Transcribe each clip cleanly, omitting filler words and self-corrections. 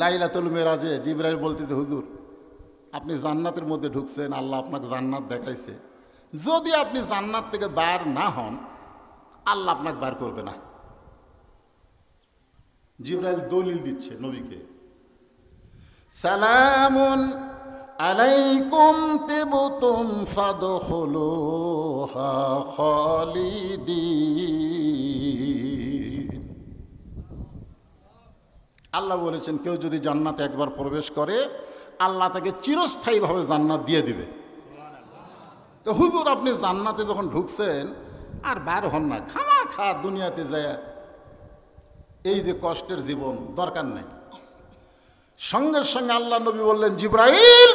লাইলাতুল মেরাজে জিবরাইল বলতেছে, হুজুর আপনি জান্নাতের মধ্যে ঢুকছেন, আল্লাহ আপনাকে জান্নাত দেখাইছে, যদি আপনি জান্নাত থেকে বার না হন আল্লাহ আপনাকে বার করবে না। জিবরাইল দলিল দিচ্ছে নবীকে, সালামুন আলাইকুম তিবতুম ফাদখুলুহা খালিদিন। আল্লাহ বলেছেন কেউ যদি জান্নাতে একবার প্রবেশ করে আল্লাহ তাকে চিরস্থায়ীভাবে জান্নাত দিয়ে দিবে। তো হুজুর আপনি জান্নাতে যখন ঢুকছেন আর বার হন না, খামাখা দুনিয়াতে যায় এই যে কষ্টের জীবন দরকার নেই। সঙ্গে সঙ্গে আল্লাহ নবী বললেন, জিবরাইল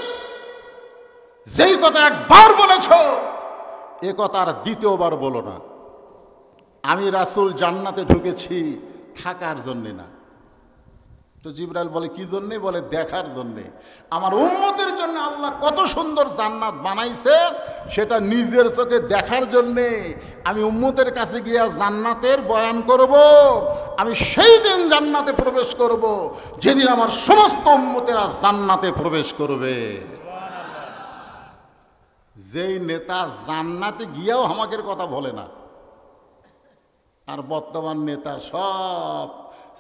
যেই কথা একবার বলেছ এ কথা আর দ্বিতীয়বার বলো না। আমি রাসূল জান্নাতে ঢুকেছি থাকার জন্যে না। তো জিবরাইল বলে কি জন্যে? বলে দেখার জন্যে। আমার উম্মতের জন্য আল্লাহ কত সুন্দর জান্নাত বানাইছে সেটা নিজের চোখে দেখার জন্যে আমি উম্মতের কাছে গিয়া জান্নাতের বয়ান করব। আমি সেই দিন জান্নাতে প্রবেশ করব যেদিন আমার সমস্ত উম্মতেরা জান্নাতে প্রবেশ করবে। যেই নেতা জান্নাতে গিয়াও আমাদের কথা বলে না, আর বর্তমান নেতা সব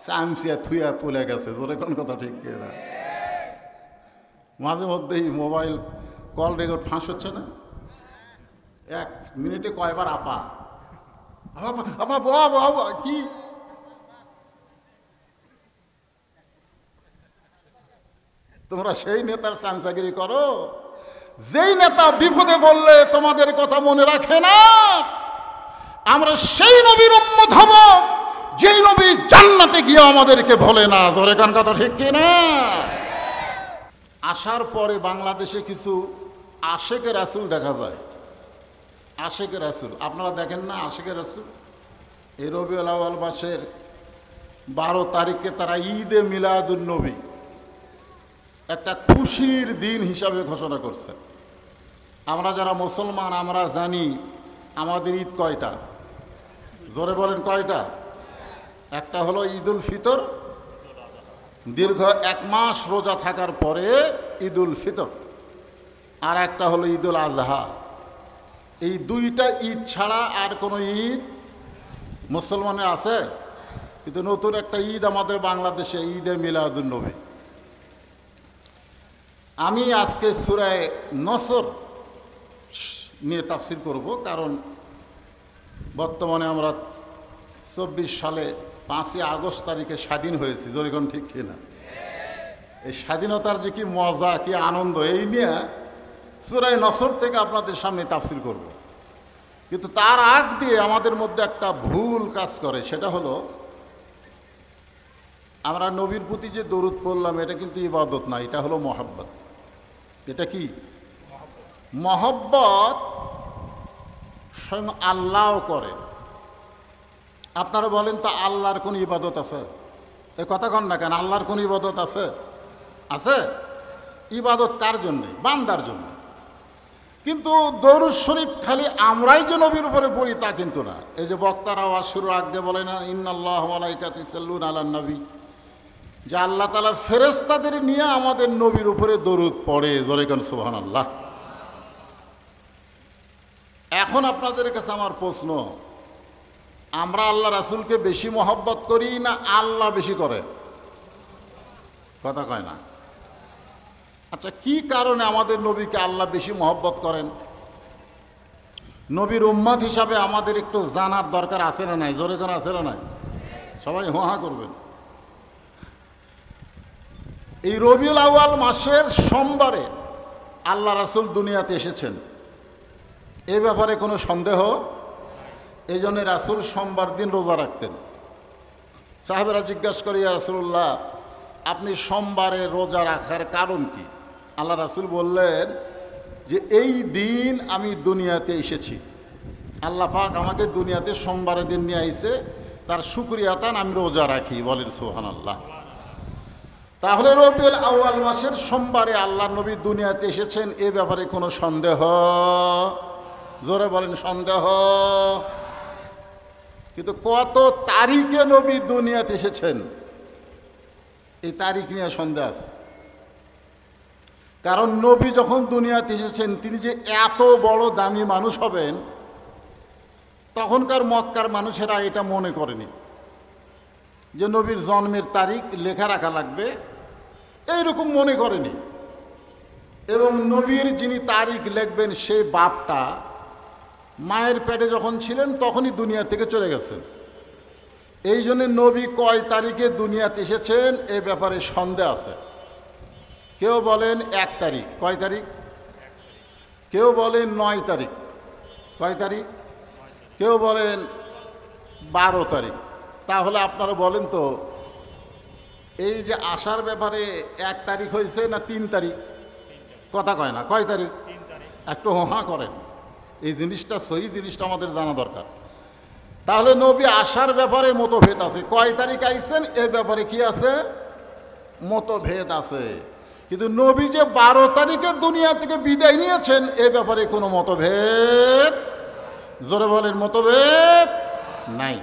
চামচিয়া থুইয়া পুলে গেছে। জোরে কোন কথা ঠিক না? মাঝে মধ্যেই মোবাইল কল রেকর্ড ফাঁস হচ্ছে না, 1 মিনিটে কয়বার আপা আপা আপা বাবা বাবা কি। তোমরা সেই নেতার চামচাগিরি করো যেই নেতা বিপদে বললে তোমাদের কথা মনে রাখে না। আমরা সেই নবীর উম্মত হব যেই নবী জান্নাতে গিয়ে আমাদেরকে বলে না। ধরে কান কথা ঠিক কি না? আসার পরে বাংলাদেশে কিছু আশেকে রাসূল দেখা যায়। আশেকে রাসূল আপনারা দেখেন না? আশেকে রাসূল এই রবিউল আউয়াল মাসের 12 তারিখে তারা ঈদে মিলাদুন নবী একটা খুশির দিন হিসাবে ঘোষণা করছে। আমরা যারা মুসলমান আমরা জানি আমাদের ঈদ কয়টা? জোরে বলেন কয়টা? একটা হলো ঈদুল ফিতর, দীর্ঘ 1 মাস রোজা থাকার পরে ঈদুল ফিতর, আর একটা হলো ঈদুল আজহা। এই দুইটা ঈদ ছাড়া আর কোনো ঈদ মুসলমানের আছে? কিন্তু নতুন একটা ঈদ আমাদের বাংলাদেশে, ঈদে মিলাদুন নবী। আমি আজকে সূরা নসর নিয়ে তাফসীর করব, কারণ বর্তমানে আমরা 24 সালে 5ই আগস্ট তারিখে স্বাধীন হয়েছি। জরিগণ ঠিক কিনা? এই স্বাধীনতার যে কি মজা, কি আনন্দ, এই নিয়ে সূরা নসর থেকে আপনাদের সামনে তাফসীর করব। কিন্তু তার আগ দিয়ে আমাদের মধ্যে একটা ভুল কাজ করে, সেটা হলো আমরা নবীর প্রতি যে দরুদ পড়লাম এটা কিন্তু ইবাদত না, এটা হলো মহব্বত। এটা কি মহব্বত? স্বয়ং আল্লাহও করে। আপনারা বলেন তো আল্লাহর কোন ইবাদত আছে? এ কথা কন না কেন? আল্লাহর কোন ইবাদত আছে? আছে? ইবাদত কার জন্যে? বান্দার জন্য। কিন্তু দরুদ শরীফ খালি আমরাই যে নবীর উপরে পড়ি তা কিন্তু না। এই যে বক্তারা ওয়াজ শুরুর আগে বলে না, ইন্নাল্লাহু ওয়া মালাইকাতুহু ইউসাল্লুনা আলান নবী, যে আল্লাহ তাআলা ফেরেশতাদের নিয়ে আমাদের নবীর উপরে দরুদ পড়ে। জোরে কোন সুবহানাল্লাহ। এখন আপনাদের কাছে আমার প্রশ্ন, আমরা আল্লাহ রাসূলকে বেশি মহব্বত করি না আল্লাহ বেশি করে? কথা কয় না। আচ্ছা, কি কারণে আমাদের নবীকে আল্লাহ বেশি মহব্বত করেন? নবীর উম্মত হিসাবে আমাদের একটু জানার দরকার আছে না নাই? জোরে করে আছে না নাই? সবাই হা করবেন। এই রবিউল আউয়াল মাসের সোমবারে আল্লাহ রাসূল দুনিয়াতে এসেছেন, এ ব্যাপারে কোনো সন্দেহ? এই জন্য রাসূল সোমবার দিন রোজা রাখতেন। সাহাবেরা জিজ্ঞাসা করে, ইয়া রাসূলুল্লাহ আপনি সোমবারে রোজা রাখার কারণ কি? আল্লাহ রাসূল বললেন যে এই দিন আমি দুনিয়াতে এসেছি, আল্লাহ পাক আমাকে দুনিয়াতে সোমবারের দিন নিয়ে আইছে, তার শুকরিয়াতান আমি রোজা রাখি। বলেন সুবহানাল্লাহ। তাহলে রবিউল আউয়াল মাসের সোমবারে আল্লাহ নবী দুনিয়াতে এসেছেন, এ ব্যাপারে কোনো সন্দেহ? জোরে বলেন সন্দেহ? কিন্তু কত তারিখে নবী দুনিয়াতে এসেছেন এই তারিখ নিয়ে সন্দেহ আছে। কারণ নবী যখন দুনিয়াতে এসেছেন তিনি যে এত বড় দামি মানুষ হবেন তখনকার মক্কার মানুষেরা এটা মনে করেনি যে নবীর জন্মের তারিখ লেখা রাখা লাগবে, এইরকম মনে করেনি। এবং নবীর যিনি তারিখ লিখবেন সেই বাপটা মায়ের পেটে যখন ছিলেন তখনই দুনিয়া থেকে চলে গেছেন। এই জন্য নবী কয় তারিখে দুনিয়াতে এসেছেন এ ব্যাপারে সন্দেহ আছে। কেউ বলেন 1 তারিখ, কয় তারিখ? কেউ বলেন 9 তারিখ, কয় তারিখ? কেউ বলেন 12 তারিখ। তাহলে আপনারা বলেন তো এই যে আসার ব্যাপারে 1 তারিখ হয়েছে না 3 তারিখ? কথা কয় না, কয় তারিখ? একটু হাঁ করেন, এই জিনিসটা সহি জিনিসটা আমাদের জানা দরকার। তাহলে নবী আসার ব্যাপারে মতভেদ আছে, কয় তারিখ আইছেন এ ব্যাপারে কি আছে? মতভেদ আছে। কিন্তু নবী যে 12 তারিখে দুনিয়া থেকে বিদায় নিয়েছেন এ ব্যাপারে কোনো মতভেদ, জোরে বলেন, মতভেদ নাই।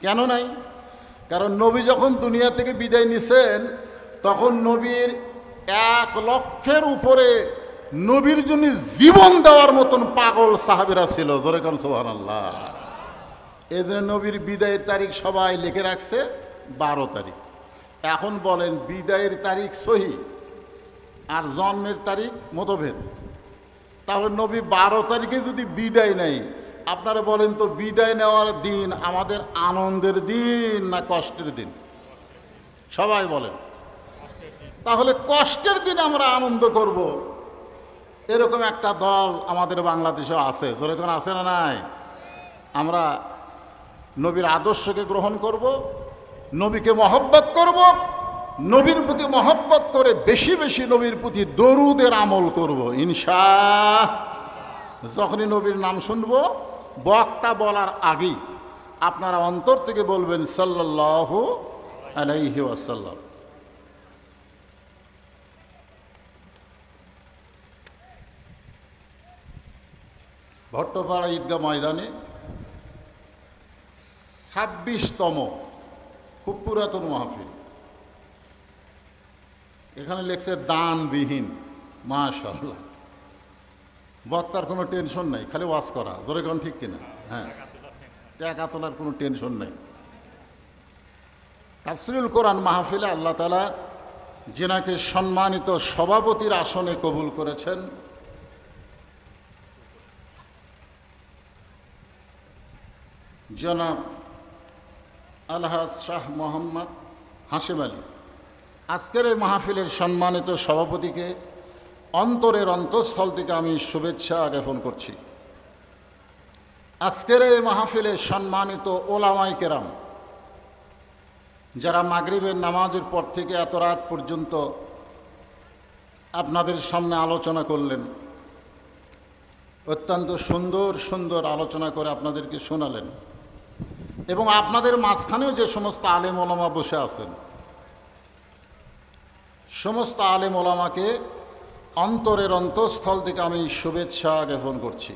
কেন নাই? কারণ নবী যখন দুনিয়া থেকে বিদায় নিছেন তখন নবীর 1 লক্ষের উপরে নবীর জন্য জীবন দেওয়ার মতন পাগল সাহাবীরা ছিল, জোরে কোন সুবহানাল্লাহ। এই জন্য নবীর বিদায়ের তারিখ সবাই লিখে রাখছে 12 তারিখ। এখন বলেন বিদায়ের তারিখ সহি আর জন্মের তারিখ মতভেদ। তাহলে নবী 12 তারিখে যদি বিদায় নেয়, আপনারা বলেন তো বিদায় নেওয়ার দিন আমাদের আনন্দের দিন না কষ্টের দিন? সবাই বলেন। তাহলে কষ্টের দিন আমরা আনন্দ করব, এরকম একটা দল আমাদের বাংলাদেশেও আছে, যেরকম আছে না নাই? আমরা নবীর আদর্শকে গ্রহণ করব, নবীকে মহব্বত করব, নবীর প্রতি মহব্বত করে বেশি বেশি নবীর প্রতি দরুদের আমল করব ইনশাআল্লাহ। যখনই নবীর নাম শুনবো বক্তা বলার আগেই আপনারা অন্তর থেকে বলবেন সাল্লাল্লাহু আলাইহি ওয়াসাল্লাম। ভট্টপাড়া ঈদগাহ ময়দানে 26তম খুব পুরাতন মাহফিল। এখানে লেখছে দানবিহীন, মাশাআল্লাহ। বক্তার কোনো টেনশন নাই, খালি ওয়াজ করা, জোরে কোন ঠিক কিনা? হ্যাঁ, টাকা তোলার কোনো টেনশন নেই। তাফসীরুল কোরআন মাহফিলে আল্লাহ তাআলা যিনাকে সম্মানিত সভাপতির আসনে কবুল করেছেন, জনাব আলহাজ শাহ মোহাম্মদ হাশেম আলী, আজকের এই মাহফিলের সম্মানিত সভাপতিকে অন্তরের অন্তঃস্থল থেকে আমি শুভেচ্ছা জ্ঞাপন করছি। আজকের এই মাহফিলে সম্মানিত ওলামায়ে কেরাম যারা মাগরিবের নামাজের পর থেকে এত রাত পর্যন্ত আপনাদের সামনে আলোচনা করলেন, অত্যন্ত সুন্দর সুন্দর আলোচনা করে আপনাদেরকে শোনালেন, এবং আপনাদের মাঝখানেও যে সমস্ত আলেম ওলামা বসে আছেন সমস্ত আলেম ওলামাকে অন্তরের অন্তঃস্থল থেকে আমি শুভেচ্ছা জ্ঞাপন করছি।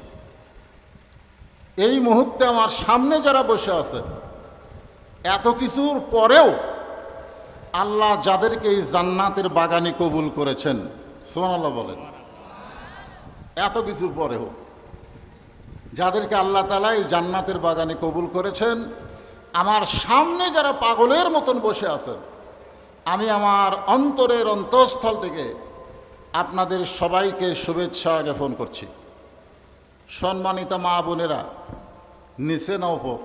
এই মুহূর্তে আমার সামনে যারা বসে আছেন, এত কিছুর পরেও আল্লাহ যাদেরকে এই জান্নাতের বাগানে কবুল করেছেন, সুবহানাল্লাহ বলেন, এত কিছুর পরেও যাদেরকে আল্লাহ তাআলা এই জান্নাতের বাগানে কবুল করেছেন, আমার সামনে যারা পাগলের মতন বসে আছেন, আমি আমার অন্তরের অন্তঃস্থল থেকে আপনাদের সবাইকে শুভেচ্ছা জ্ঞাপন করছি। সম্মানিত মা বোনেরা, নিচে না উপর?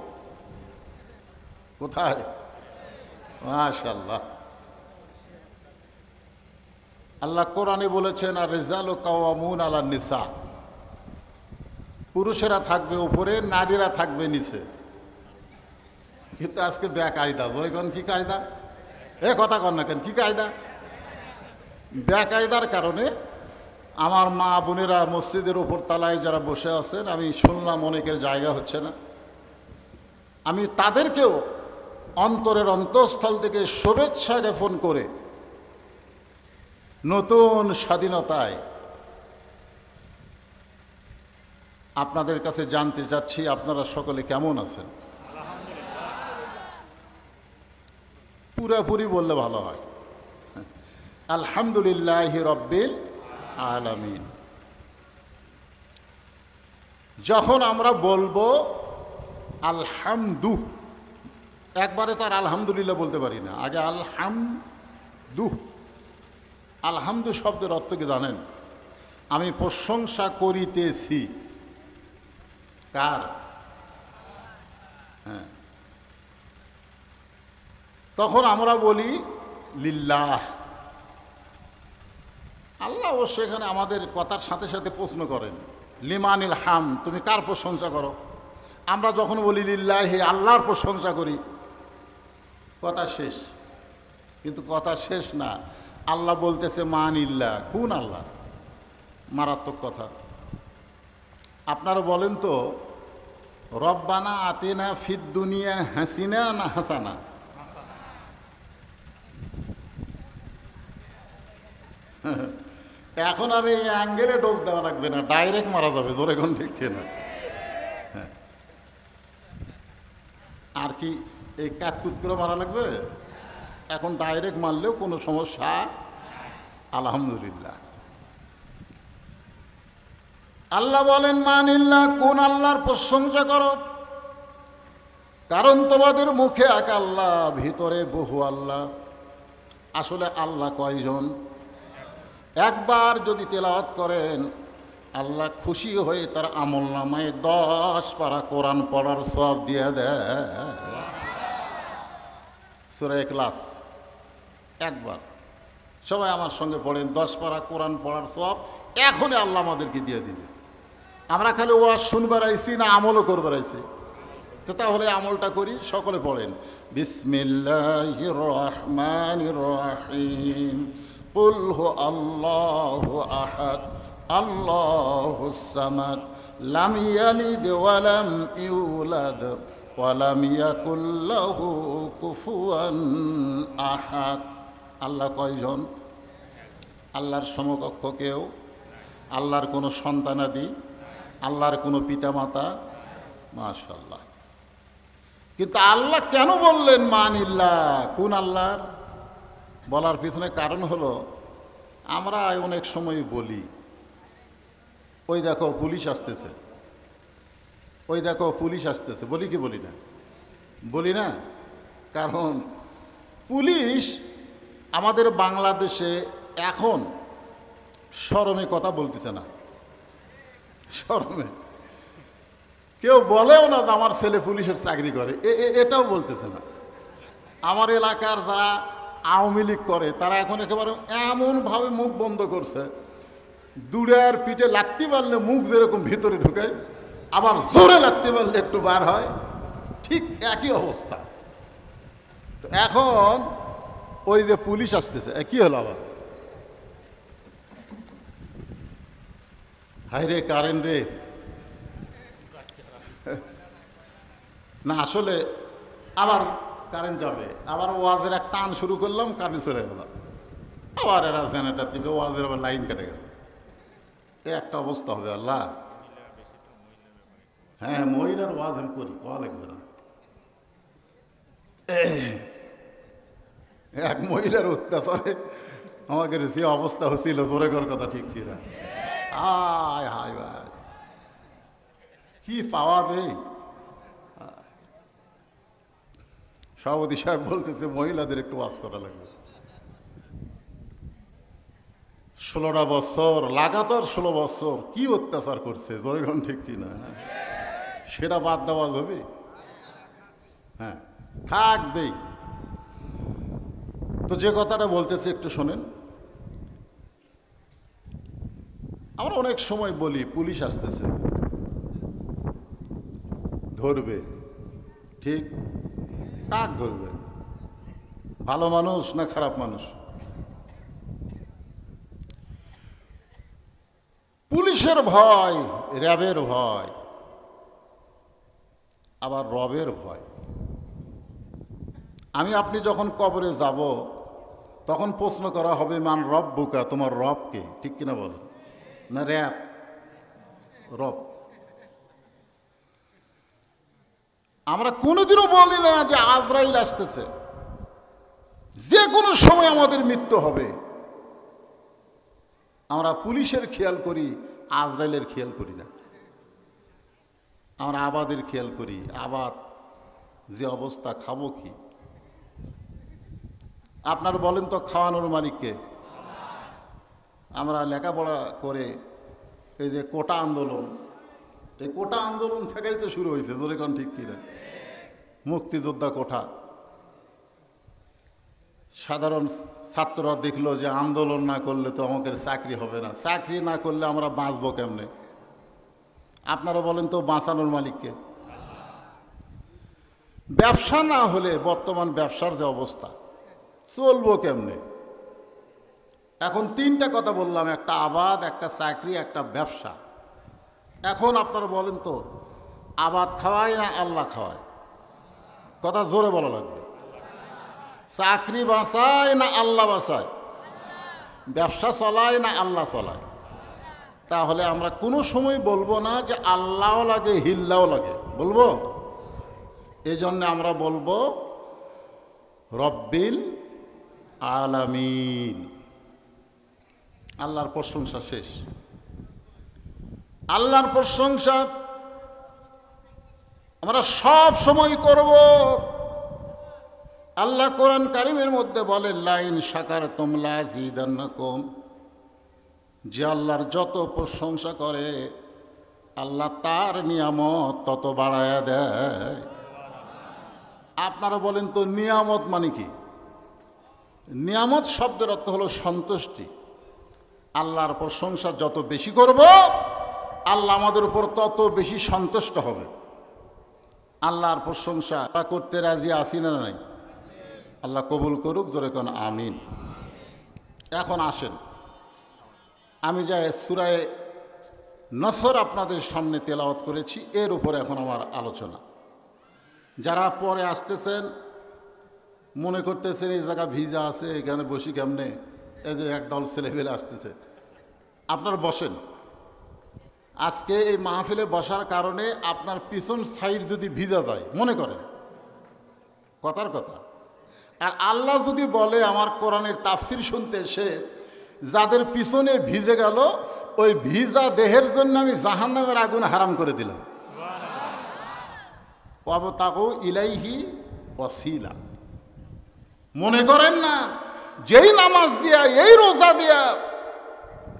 কোথায়? মাশাআল্লাহ। আল্লাহ কোরআনে বলেছেন, আর রিজালু কাওয়ামুন আলান নিসা, পুরুষেরা থাকবে উপরে, নারীরা থাকবে নিচে। কিন্তু আজকে বেকায়দা, জয়গণ কি কায়দা? কথা কন না কেন, কি কায়দা? বেকায়দার কারণে আমার মা বোনেরা মসজিদের উপর তলায় যারা বসে আছেন, আমি শুনলাম অনেকের জায়গা হচ্ছে না। আমি তাদেরকেও অন্তরের অন্তঃস্থল থেকে শুভেচ্ছা জ্ঞাপন করে নতুন স্বাধীনতায় আপনাদের কাছে জানতে চাচ্ছি আপনারা সকলে কেমন আছেন। পুরাপুরি বললে ভালো হয়। আলহামদুলিল্লাহি রব্বিল আলামিন। যখন আমরা বলবো আলহামদু, একবারে তো আর আলহামদুলিল্লাহ বলতে পারি না, আগে আলহামদু। আলহামদু শব্দের অর্থ কি জানেন? আমি প্রশংসা করিতেছি। কার? হ্যাঁ, তখন আমরা বলি লিল্লাহ। আল্লাহ অবশ্য এখানে আমাদের কথার সাথে সাথে প্রশ্ন করেন, লিমানিল হাম, তুমি কার প্রশংসা করো? আমরা যখন বলি লিল্লাহি, আল্লাহর প্রশংসা করি, কথা শেষ। কিন্তু কথা শেষ না, আল্লাহ বলতেছে মানিল্লাহ। কোন আল্লাহ? মারাত্মক কথা। আপনারা বলেন তো, রব্বানা আতিনা ফিদ দুনিয়া হাসিনা না হাসানা? এখন আর এই অ্যাঙ্গেলে ডোজ দেওয়া লাগবে না, ডাইরেক্ট মারা যাবে। জোরে কোন ঠিক না? আর কি এই কাটকুট করে মারা লাগবে? এখন ডাইরেক্ট মারলেও কোনো সমস্যা। আলহামদুলিল্লাহ। আল্লাহ বলেন মানিল্লাহ, কোন আল্লাহর প্রশংসা করো? কারণ তোমাদের মুখে এক আল্লাহ, ভিতরে বহু আল্লাহ। আসলে আল্লাহ কয়জন? একবার যদি তেলাওয়াত করেন, আল্লাহ খুশি হয়ে তার আমল নামায় 10 পারা কোরআন পড়ার সওয়াব দিয়ে দেয়। সূরা ইখলাস একবার সবাই আমার সঙ্গে পড়েন, 10 পারা কোরআন পড়ার সওয়াব এখনই আল্লাহ আমাদেরকে দিয়ে দিবে। আমরা খালি ওয়াজ শুনবার আইছি না আমলও করবার আইছি? তো তাহলে আমলটা করি। সকলে পড়েন বিসমিল্লাহির রহমানির রহিম। কুল হু আল্লাহু আহাদ আল্লাহুস সামাদ লাম ইয়ালিদ ওয়া লাম ইউলাদ ওয়া লাম ইয়াকুল লাহু কুফুয়ান আহাদ। আল্লাহ কয়জন? আল্লাহর সমকক্ষ কেউ? আল্লাহর কোনো সন্তানাদি? আল্লাহর কোনো পিতামাতা? মাশাআল্লাহ। কিন্তু আল্লাহ কেন বললেন মানিল্লাহ? কোন আল্লাহর? বলার পিছনে কারণ হলো, আমরা অনেক সময় বলি ওই দেখো পুলিশ আসতেছে, ওই দেখো পুলিশ আসতেছে, বলি কি বলি না? বলি না। কারণ পুলিশ আমাদের বাংলাদেশে এখন শরমে কথা বলতেছে না। শরমে কেউ বলেও না যে আমার ছেলে পুলিশের চাকরি করে, এটাও বলতেছে না। আমার এলাকার যারা আওয়ামী লীগ করে তারা এখন একেবারে এমনভাবে মুখ বন্ধ করছে, দূরের পিঠে লাগতে পারলে মুখ যেরকম ভিতরে ঢুকায়, আবার জোরে লাগতে পারলে একটু বার হয়, ঠিক একই অবস্থা। তো এখন ওই যে পুলিশ আসতেছে, কি হলো আবার? হাই রে কারেন্ট রে! না আসলে আবার কারেন্ট যাবে, আবার ওয়াজের এক টান শুরু করলাম, কারেন্ট চলে গেল, আবার এরা জেনারেটর দিবে, ওয়াজের আবার লাইন কেটে গেল। এই একটা অবস্থা হবে। আল্লাহ, হ্যাঁ মহিলার ওয়াজ আমি করি, কয়া লাগবে না। এক মহিলার অত্যাচারে আমাকে যে অবস্থা হচ্ছিল, জোরে করার কথা ঠিক কিনা? আয় হায় ভাই, কি পাওয়ার রে! সভাপতি সাহেব বলতেছে মহিলাদের একটু ওয়াজ করা লাগবে। 16টা বছর লাগাতার, 16 বছর কি অত্যাচার করছে, জোরেগণ ঠিক কিনা? সেটা বাদ দেওয়া যাবে? হ্যাঁ, থাকবেই। তো যে কথাটা বলতেছে একটু শোনেন। আমরা অনেক সময় বলি পুলিশ আসতেছে, ধরবে। ঠিক, কাক ধরবে? ভালো মানুষ না খারাপ মানুষ? পুলিশের ভয়, র্যাবের ভয়, আবার রবের ভয়। আমি আপনি যখন কবরে যাব তখন প্রশ্ন করা হবে মান রব্বুকা, তোমার রবকে, ঠিক কিনা বলেন? না র্যাব, রব। আমরা কোনোদিনও বলি না যে আজরাইল আসতেছে, যে কোনো সময় আমাদের মৃত্যু হবে। আমরা পুলিশের খেয়াল করি, আজরাইলের খেয়াল করি না। আমরা আবাদের খেয়াল করি, আবাদ যে অবস্থা, খাবো কি? আপনার বলেন তো, খাওয়ানোর মালিককে? আমরা লেখাপড়া করে এই যে কোটা আন্দোলন, এই কোটা আন্দোলন থেকেই তো শুরু হয়েছে, জোরে কোন ঠিক কিনা? মুক্তিযোদ্ধা কোঠা। সাধারণ ছাত্ররা দেখলো যে আন্দোলন না করলে তো আমাদের চাকরি হবে না, চাকরি না করলে আমরা বাঁচবো কেমনে? আপনারা বলেন তো, বাঁচানোর মালিককে? ব্যবসা না হলে বর্তমান ব্যবসার যে অবস্থা, চলবো কেমনে? এখন তিনটা কথা বললাম, একটা আবাদ, একটা চাকরি, একটা ব্যবসা। এখন আপনারা বলেন তো, আবাদ খাওয়ায় না আল্লাহ খাওয়ায়? কথা জোরে বলা লাগবে। চাকরি বাঁচায় না আল্লাহ বাঁচায়? ব্যবসা চলায় না আল্লাহ চলায়? তাহলে আমরা কোনো সময় বলবো না যে আল্লাহও লাগে হিল্লাও লাগে, বলবো? এই জন্য আমরা বলবো রব্বিল আলামিন। আল্লাহর প্রশংসা শেষ। আল্লাহর প্রশংসা আমরা সব সময় করব। আল্লাহ কোরআন কারিমের মধ্যে বলে, লাইন শাকারতুম লাযীদান্নাকুম। যে আল্লাহর যত প্রশংসা করে আল্লাহ তার নিয়ামত তত বাড়ায়া দেয়। আপনারা বলেন তো, নিয়ামত মানে কি? নিয়ামত শব্দের অর্থ হলো সন্তুষ্টি। আল্লাহর প্রশংসা যত বেশি করব, আল্লাহ আমাদের উপর তত বেশি সন্তুষ্ট হবে। আল্লাহর প্রশংসা করতে রাজি আছি না নাই? আল্লাহ কবুল করুক, জোরে কোন আমিন। এখন আসেন, আমি যা সূরা নসর আপনাদের সামনে তেলাওয়াত করেছি, এর উপরে এখন আমার আলোচনা। যারা পরে আসতেছেন মনে করতেছেন এই জায়গা ভিজা আছে, এখানে বসি কেমনে, এই যে একদল ছেলেপেলে আসতেছে, আপনার বসেন। আজকে এই মাহফিলে বসার কারণে আপনার পিছন সাইড যদি ভিজা যায়, মনে করেন, কথার কথা। আর আল্লাহ যদি বলে আমার কোরআনের তাফসির শুনতে এসে যাদের পিছনে ভিজে গেল, ওই ভিজা দেহের জন্য আমি জাহান্নামের আগুন হারাম করে দিলাম। ওয়াবতাগু ইলাইহি ওয়াসিলা। মনে করেন না যেই নামাজ দিয়া, এই রোজা দিয়া,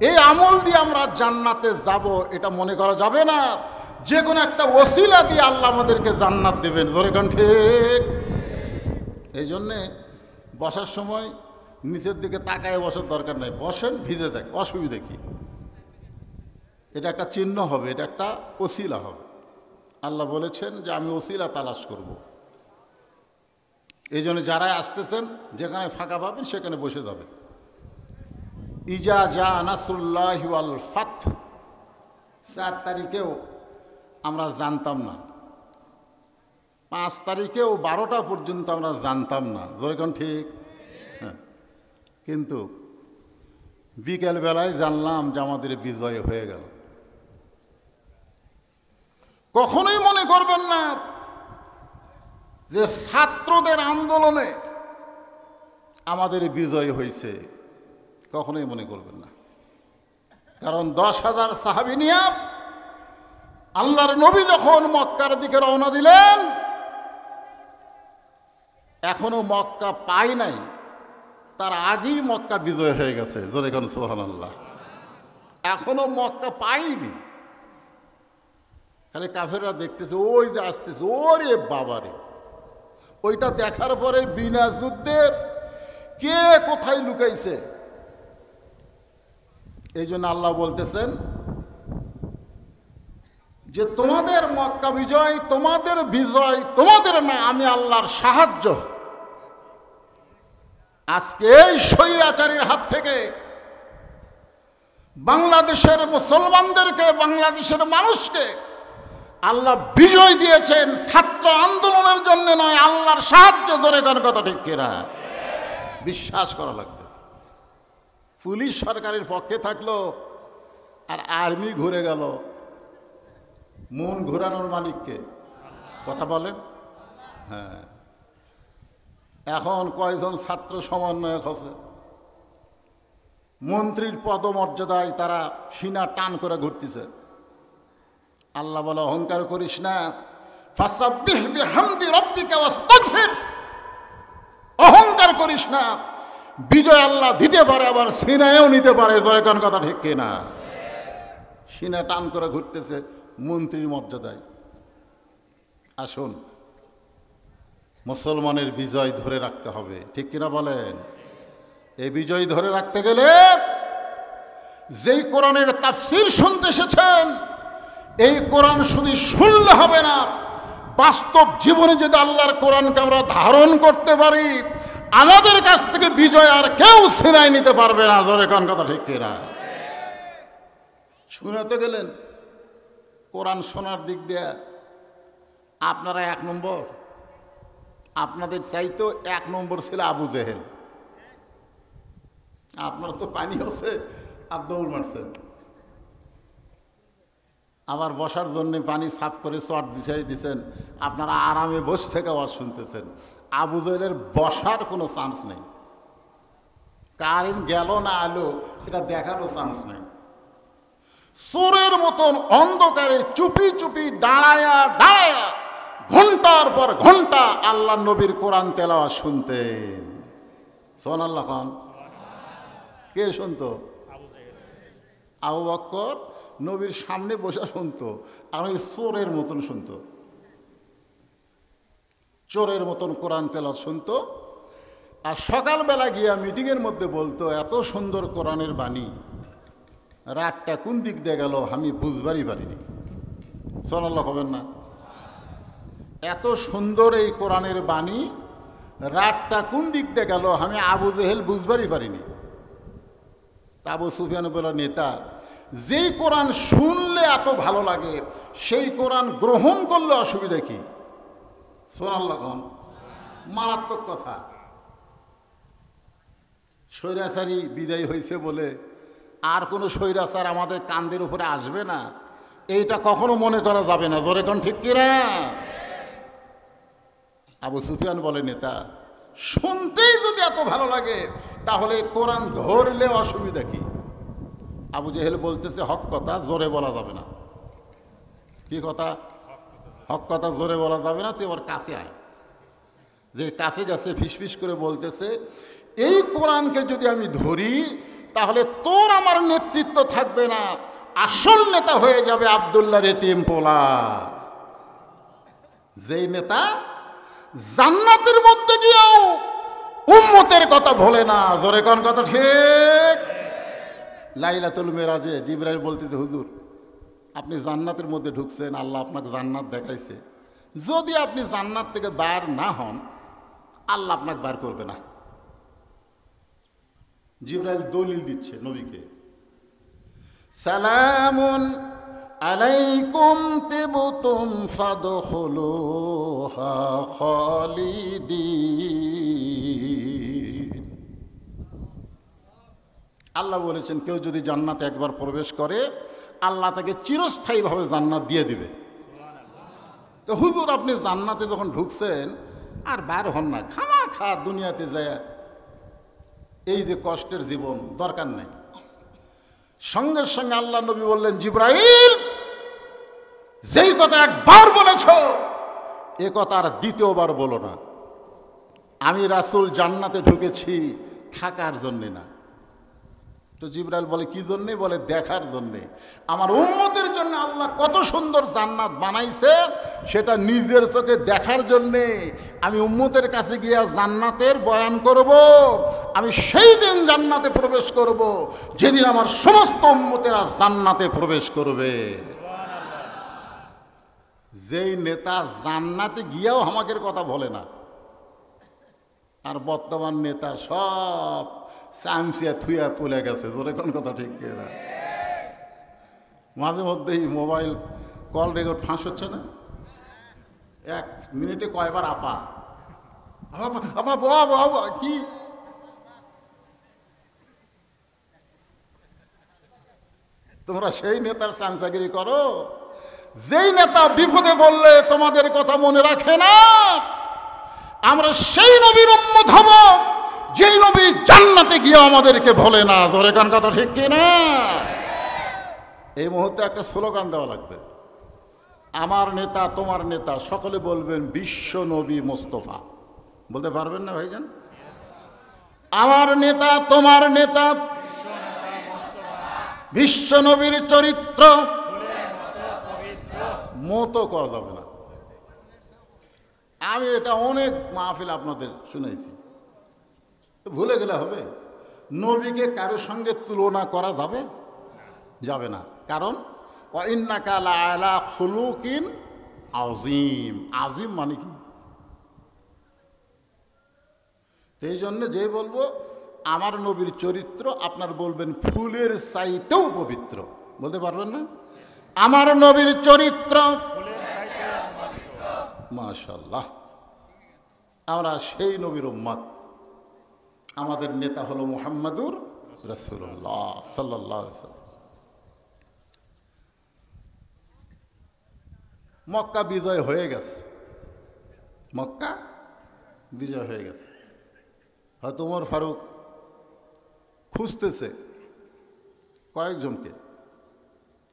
এই আমল দিয়ে আমরা জান্নাতে যাব, এটা মনে করা যাবে না। যে কোনো একটা ওসিলা দিয়ে আল্লাহ আমাদেরকে জান্নাত দেবেন, জোরে কোন ঠিক? এই জন্যে বসার সময় নিচের দিকে তাকায় বসার দরকার নাই, বসেন, ভিজে দেখ, অসুবিধা কি? এটা একটা চিহ্ন হবে, এটা একটা ওসিলা হবে। আল্লাহ বলেছেন যে আমি ওসিলা তালাশ করব। এই জন্য যারাই আসতেছেন, যেখানে ফাঁকা পাবেন সেখানে বসে যাবেন। ইজা জা নাসরুল্লাহি ওয়াল ফাতহ 4 তারিখেও আমরা জানতাম না, 5 তারিখেও 12টা পর্যন্ত আমরা জানতাম না, যেরকম ঠিক। হ্যাঁ, কিন্তু বিকেলবেলায় জানলাম যে আমাদের বিজয় হয়ে গেল। কখনোই মনে করবেন না যে ছাত্রদের আন্দোলনে আমাদের বিজয় হয়েছে, কখনোই মনে করবেন না। কারণ 10,000 সাহাবী নিয়ে আল্লাহর নবী যখন মক্কার দিকে রওনা দিলেন, এখনো মক্কা পায় নাই, তার আগেই মক্কা বিজয় হয়ে গেছে, জোরে কোন সুবহানাল্লাহ। এখনো মক্কা পায়নি, খালি কাফেররা দেখতেছে ওই যে আসতেছে, ওরে বাবারে। ওইটা দেখার পরে বিনা যুদ্ধে কে কোথায় লুকাইছে, এই জন্য আল্লাহ বলতেছেন যে তোমাদের মক্কা বিজয়, তোমাদের বিজয় তোমাদের না, আমি আল্লাহর সাহায্য। আজকে এই স্বৈরাচারীর হাত থেকে বাংলাদেশের মুসলমানদেরকে, বাংলাদেশের মানুষকে আল্লাহ বিজয় দিয়েছেন ছাত্র আন্দোলনের জন্য নয়, আল্লাহর সাহায্য। ধরে কোন কথা ঠিক কিনা? বিশ্বাস করা লাগবে। পুলিশ সরকারের পক্ষে থাকলো আর আর্মি ঘুরে গেল, মন ঘুরানোর মালিককে? কথা বলেন। হ্যাঁ, এখন কয়জন ছাত্র সমন্বয়ক আছে? মন্ত্রীর পদমর্যাদায় তারা সিনা টান করে ঘুরতেছে। আল্লাহ বলে অহংকার করিস না, ফাসাব্বিহ বিহামদি রাব্বিকা ওয়াস্তাগফির, অহংকার করিস না। বিজয় আল্লাহ দিতে পারে, আবার সিনায়ও নিতে পারে। জয় কোন কথা ঠিক কিনা? সিনা টান করে ঘুরতেছে মন্ত্রীর মর্যাদায়। আসুন, মুসলমানের বিজয় ধরে রাখতে হবে, ঠিক কিনা বলেন? এই বিজয় ধরে রাখতে গেলে যেই কোরআনের তাফসীর শুনতে এসেছেন, এই কোরআন শুধু শুনলে হবে না, বাস্তব জীবনে যদি আল্লাহর কোরআনকে আমরা ধারণ করতে পারি, আমাদের কাছ থেকে বিজয় আর কেউ ছিনাই নিতে পারবে না। জোরে কোন কথা ঠিক কিনা? শুনাতে গেলেন কোরআন শোনার দিক দিয়ে আপনারা 1 নম্বর, আপনাদের চাইতো 1 নম্বর ছিল আবু জেহেল। আপনারা তো পানি হচ্ছে আর দৌড় মারছেন, আবার বসার জন্য পানি সাফ করে চট বিছাই দিচ্ছেন, আপনারা আরামে বসে থেকে আওয়াজ শুনতেছেন। আবু জেহেলের বসার কোনো চান্স নেই, কারেন্ট গেল না আলো সেটা দেখারও চান্স নেই। চোরের মতন অন্ধকারে চুপি চুপি দাঁড়ায়া দাঁড়ায়া ঘন্টার পর ঘন্টা আল্লাহ নবীর কোরআন তেলাওয়াত শুনতেন। সুবহানাল্লাহ খান। কে শুনতো? আবু বকর নবীর সামনে বসে শুনতো, আর ওই চোরের মতন শুনতো, চোরের মতন কোরআন তেলাওয়াত শুনতো। আর সকালবেলা গিয়া মিটিংয়ের মধ্যে বলতো, এত সুন্দর কোরআনের বাণী, রাতটা কোন দিক দিয়ে গেল আমি বুঝবারই পারিনি। সুবহানাল্লাহ হবেন না? এত সুন্দর এই কোরআনের বাণী, রাতটা কোন দিক দিয়ে গেল আমি আবু জেহেল বুঝবারই পারিনি। আবু সুফিয়ান বলা নেতা, যেই কোরআন শুনলে এত ভালো লাগে সেই কোরআন গ্রহণ করলে অসুবিধা কি? সুবহানাল্লাহ। মারাত্মক কথা। স্বৈরাচারী বিদায় হয়েছে বলে আর কোনো স্বৈরাচার আমাদের কান্দের উপরে আসবে না, এইটা কখনো মনে করা যাবে না। জোরে কোন ঠিক কিনা? আবু সুফিয়ান বলে, নেতা শুনতেই যদি এত ভালো লাগে তাহলে কোরআন ধরলে অসুবিধা কি? আবু জেহেল বলতেছে, হক কথা জোরে বলা যাবে না। কি কথা? হক কথা জোরে বলা যাবে না, তুই ওর কাছে আয়। যে কাছে গেছে ফিসফিস করে বলতেছে, এই কোরআনকে যদি আমি ধরি তাহলে তোর আমার নেতৃত্ব থাকবে না, আসল নেতা হয়ে যাবে আব্দুল্লাহ এতিম পোলা। যেই নেতা জান্নাতের মধ্যে গিয়েও উম্মতের কথা ভোলে না। জোরে কোন কথা ঠিক? লাইলাতুল মেরাজে জিবরাইল বলতেছে, হুজুর আপনি জান্নাতের মধ্যে ঢুকছেন, আল্লাহ আপনাকে জান্নাত দেখাইছে, যদি আপনি জান্নাত থেকে বার না হন আল্লাহ আপনাকে বার করবে না। জিবরাইল দলিল দিচ্ছে নবীকে, সালামুন আলাইকুম তিবতুম ফাদখুলুহা খালিদিন। আল্লাহ বলেছেন, কেউ যদি জান্নাতে একবার প্রবেশ করে আল্লাহ তাকে চিরস্থায়ীভাবে জান্নাত দিয়ে দিবে। তো হুজুর আপনি জান্নাতে যখন ঢুকছেন আর বার হন না, খামাখা দুনিয়াতে যায় এই যে কষ্টের জীবন, দরকার নেই। সঙ্গে সঙ্গে আল্লাহ নবী বললেন, জিবরাইল যেই কথা একবার বলেছ এ কথা আর দ্বিতীয়বার বলো না। আমি রাসূল জান্নাতে ঢুকেছি থাকার জন্যে না। তো জিবরাইল বলে, কি জন্যে? বলে, দেখার জন্যে। আমার উম্মতের জন্য আল্লাহ কত সুন্দর জান্নাত বানাইছে সেটা নিজের চোখে দেখার জন্যে আমি উম্মতের কাছে গিয়ে জান্নাতের বয়ান করব। আমি সেই দিন জান্নাতে প্রবেশ করব যেদিন আমার সমস্ত উম্মতেরা জান্নাতে প্রবেশ করবে। যেই নেতা জান্নাতে গিয়েও আমাদের কথা বলে না, আর বর্তমান নেতা সব চামচিয়া থুইয়া পুলে গেছে। জোরে কোন কথা ঠিক কিনা? মাঝে মধ্যেই মোবাইল কল রেকর্ড ফাঁস হচ্ছে না, 1 মিনিটে কয়বার আপা আপা আপা কি? তোমরা সেই নেতার চামচাগিরি করো যেই নেতা বিপদে বললে তোমাদের কথা মনে রাখে না। আমরা সেই নবীর উম্মত হব যেই নবী জান্নাতে গিয়ে আমাদেরকে বলে না। ধরে কান কথা ঠিক কি না? এই মুহূর্তে একটা স্লোগান দেওয়া লাগবে, আমার নেতা তোমার নেতা, সকলে বলবেন বিশ্ব নবী মোস্তফা। বলতে পারবেন না ভাইজান? আমার নেতা তোমার নেতা, বিশ্ব নবীর চরিত্র মতো করা যাবে না। আমি এটা অনেক মাহফিল আপনাদের শুনেছি, ভুলে গেলে হবে? নবীকে কারো সঙ্গে তুলনা করা যাবে যাবে না। কারণ ইন্নাকা লাআলা খুলুকিন আযীম। আযীম মানে কি? এই জন্য যে বলবো আমার নবীর চরিত্র, আপনার বলবেন ফুলের চাইতেও পবিত্র। বলতে পারবেন না? আমার নবীর চরিত্র, মাশাআল্লাহ, আমরা সেই নবীর উম্মত। আমাদের নেতা হলো মুহাম্মাদুর রাসূলুল্লাহ সাল্লাল্লাহু আলাইহি ওয়াসাল্লাম। মক্কা বিজয় হয়ে গেছে, মক্কা বিজয় হয়ে গেছে। হয়তো ওমর ফারুক খুঁজতেছে কয়েকজনকে,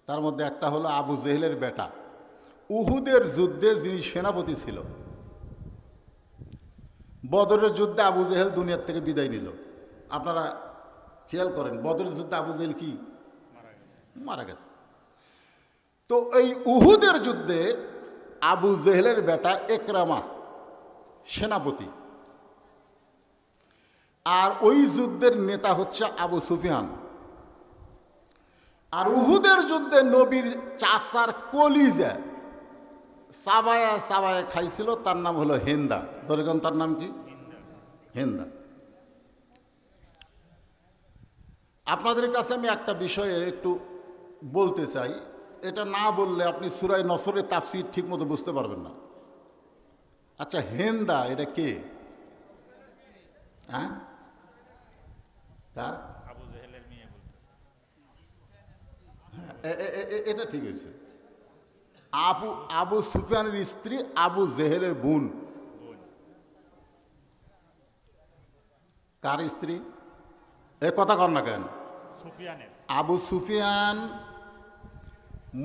তার মধ্যে একটা হলো আবু জেহেলের বেটা, উহুদের যুদ্ধে যিনি সেনাপতি ছিল। বদরের যুদ্ধে আবু জেহেল দুনিয়ার থেকে বিদায় নিল। আপনারা খেয়াল করেন, বদরের যুদ্ধে আবু জেহেল কি মারা গেছে। তো এই উহুদের যুদ্ধে আবু জেহেলের বেটা একরামা সেনাপতি, আর ওই যুদ্ধের নেতা হচ্ছে আবু সুফিয়ান। আর উহুদের যুদ্ধে নবীর চাচার কলিজা চাবায়া চাবায়া খাইছিল, তার নাম হলো হেন্দা। যেরকম তার নাম কি? হেন্দা। আপনাদের কাছে আমি একটা বিষয়ে একটু বলতে চাই, এটা না বললে আপনি সূরা নসরের তাফসীর ঠিক মতো বুঝতে পারবেন না। আচ্ছা, হেন্দা এটা কে? হ্যাঁ, কার? আবু জেহেলের মেয়ে বলতে। এটা ঠিক হয়েছে। আবু সুফিয়ানের স্ত্রী আবু জেহেলের বোন। কার স্ত্রী? এ কথা কর না কেন? আবু সুফিয়ান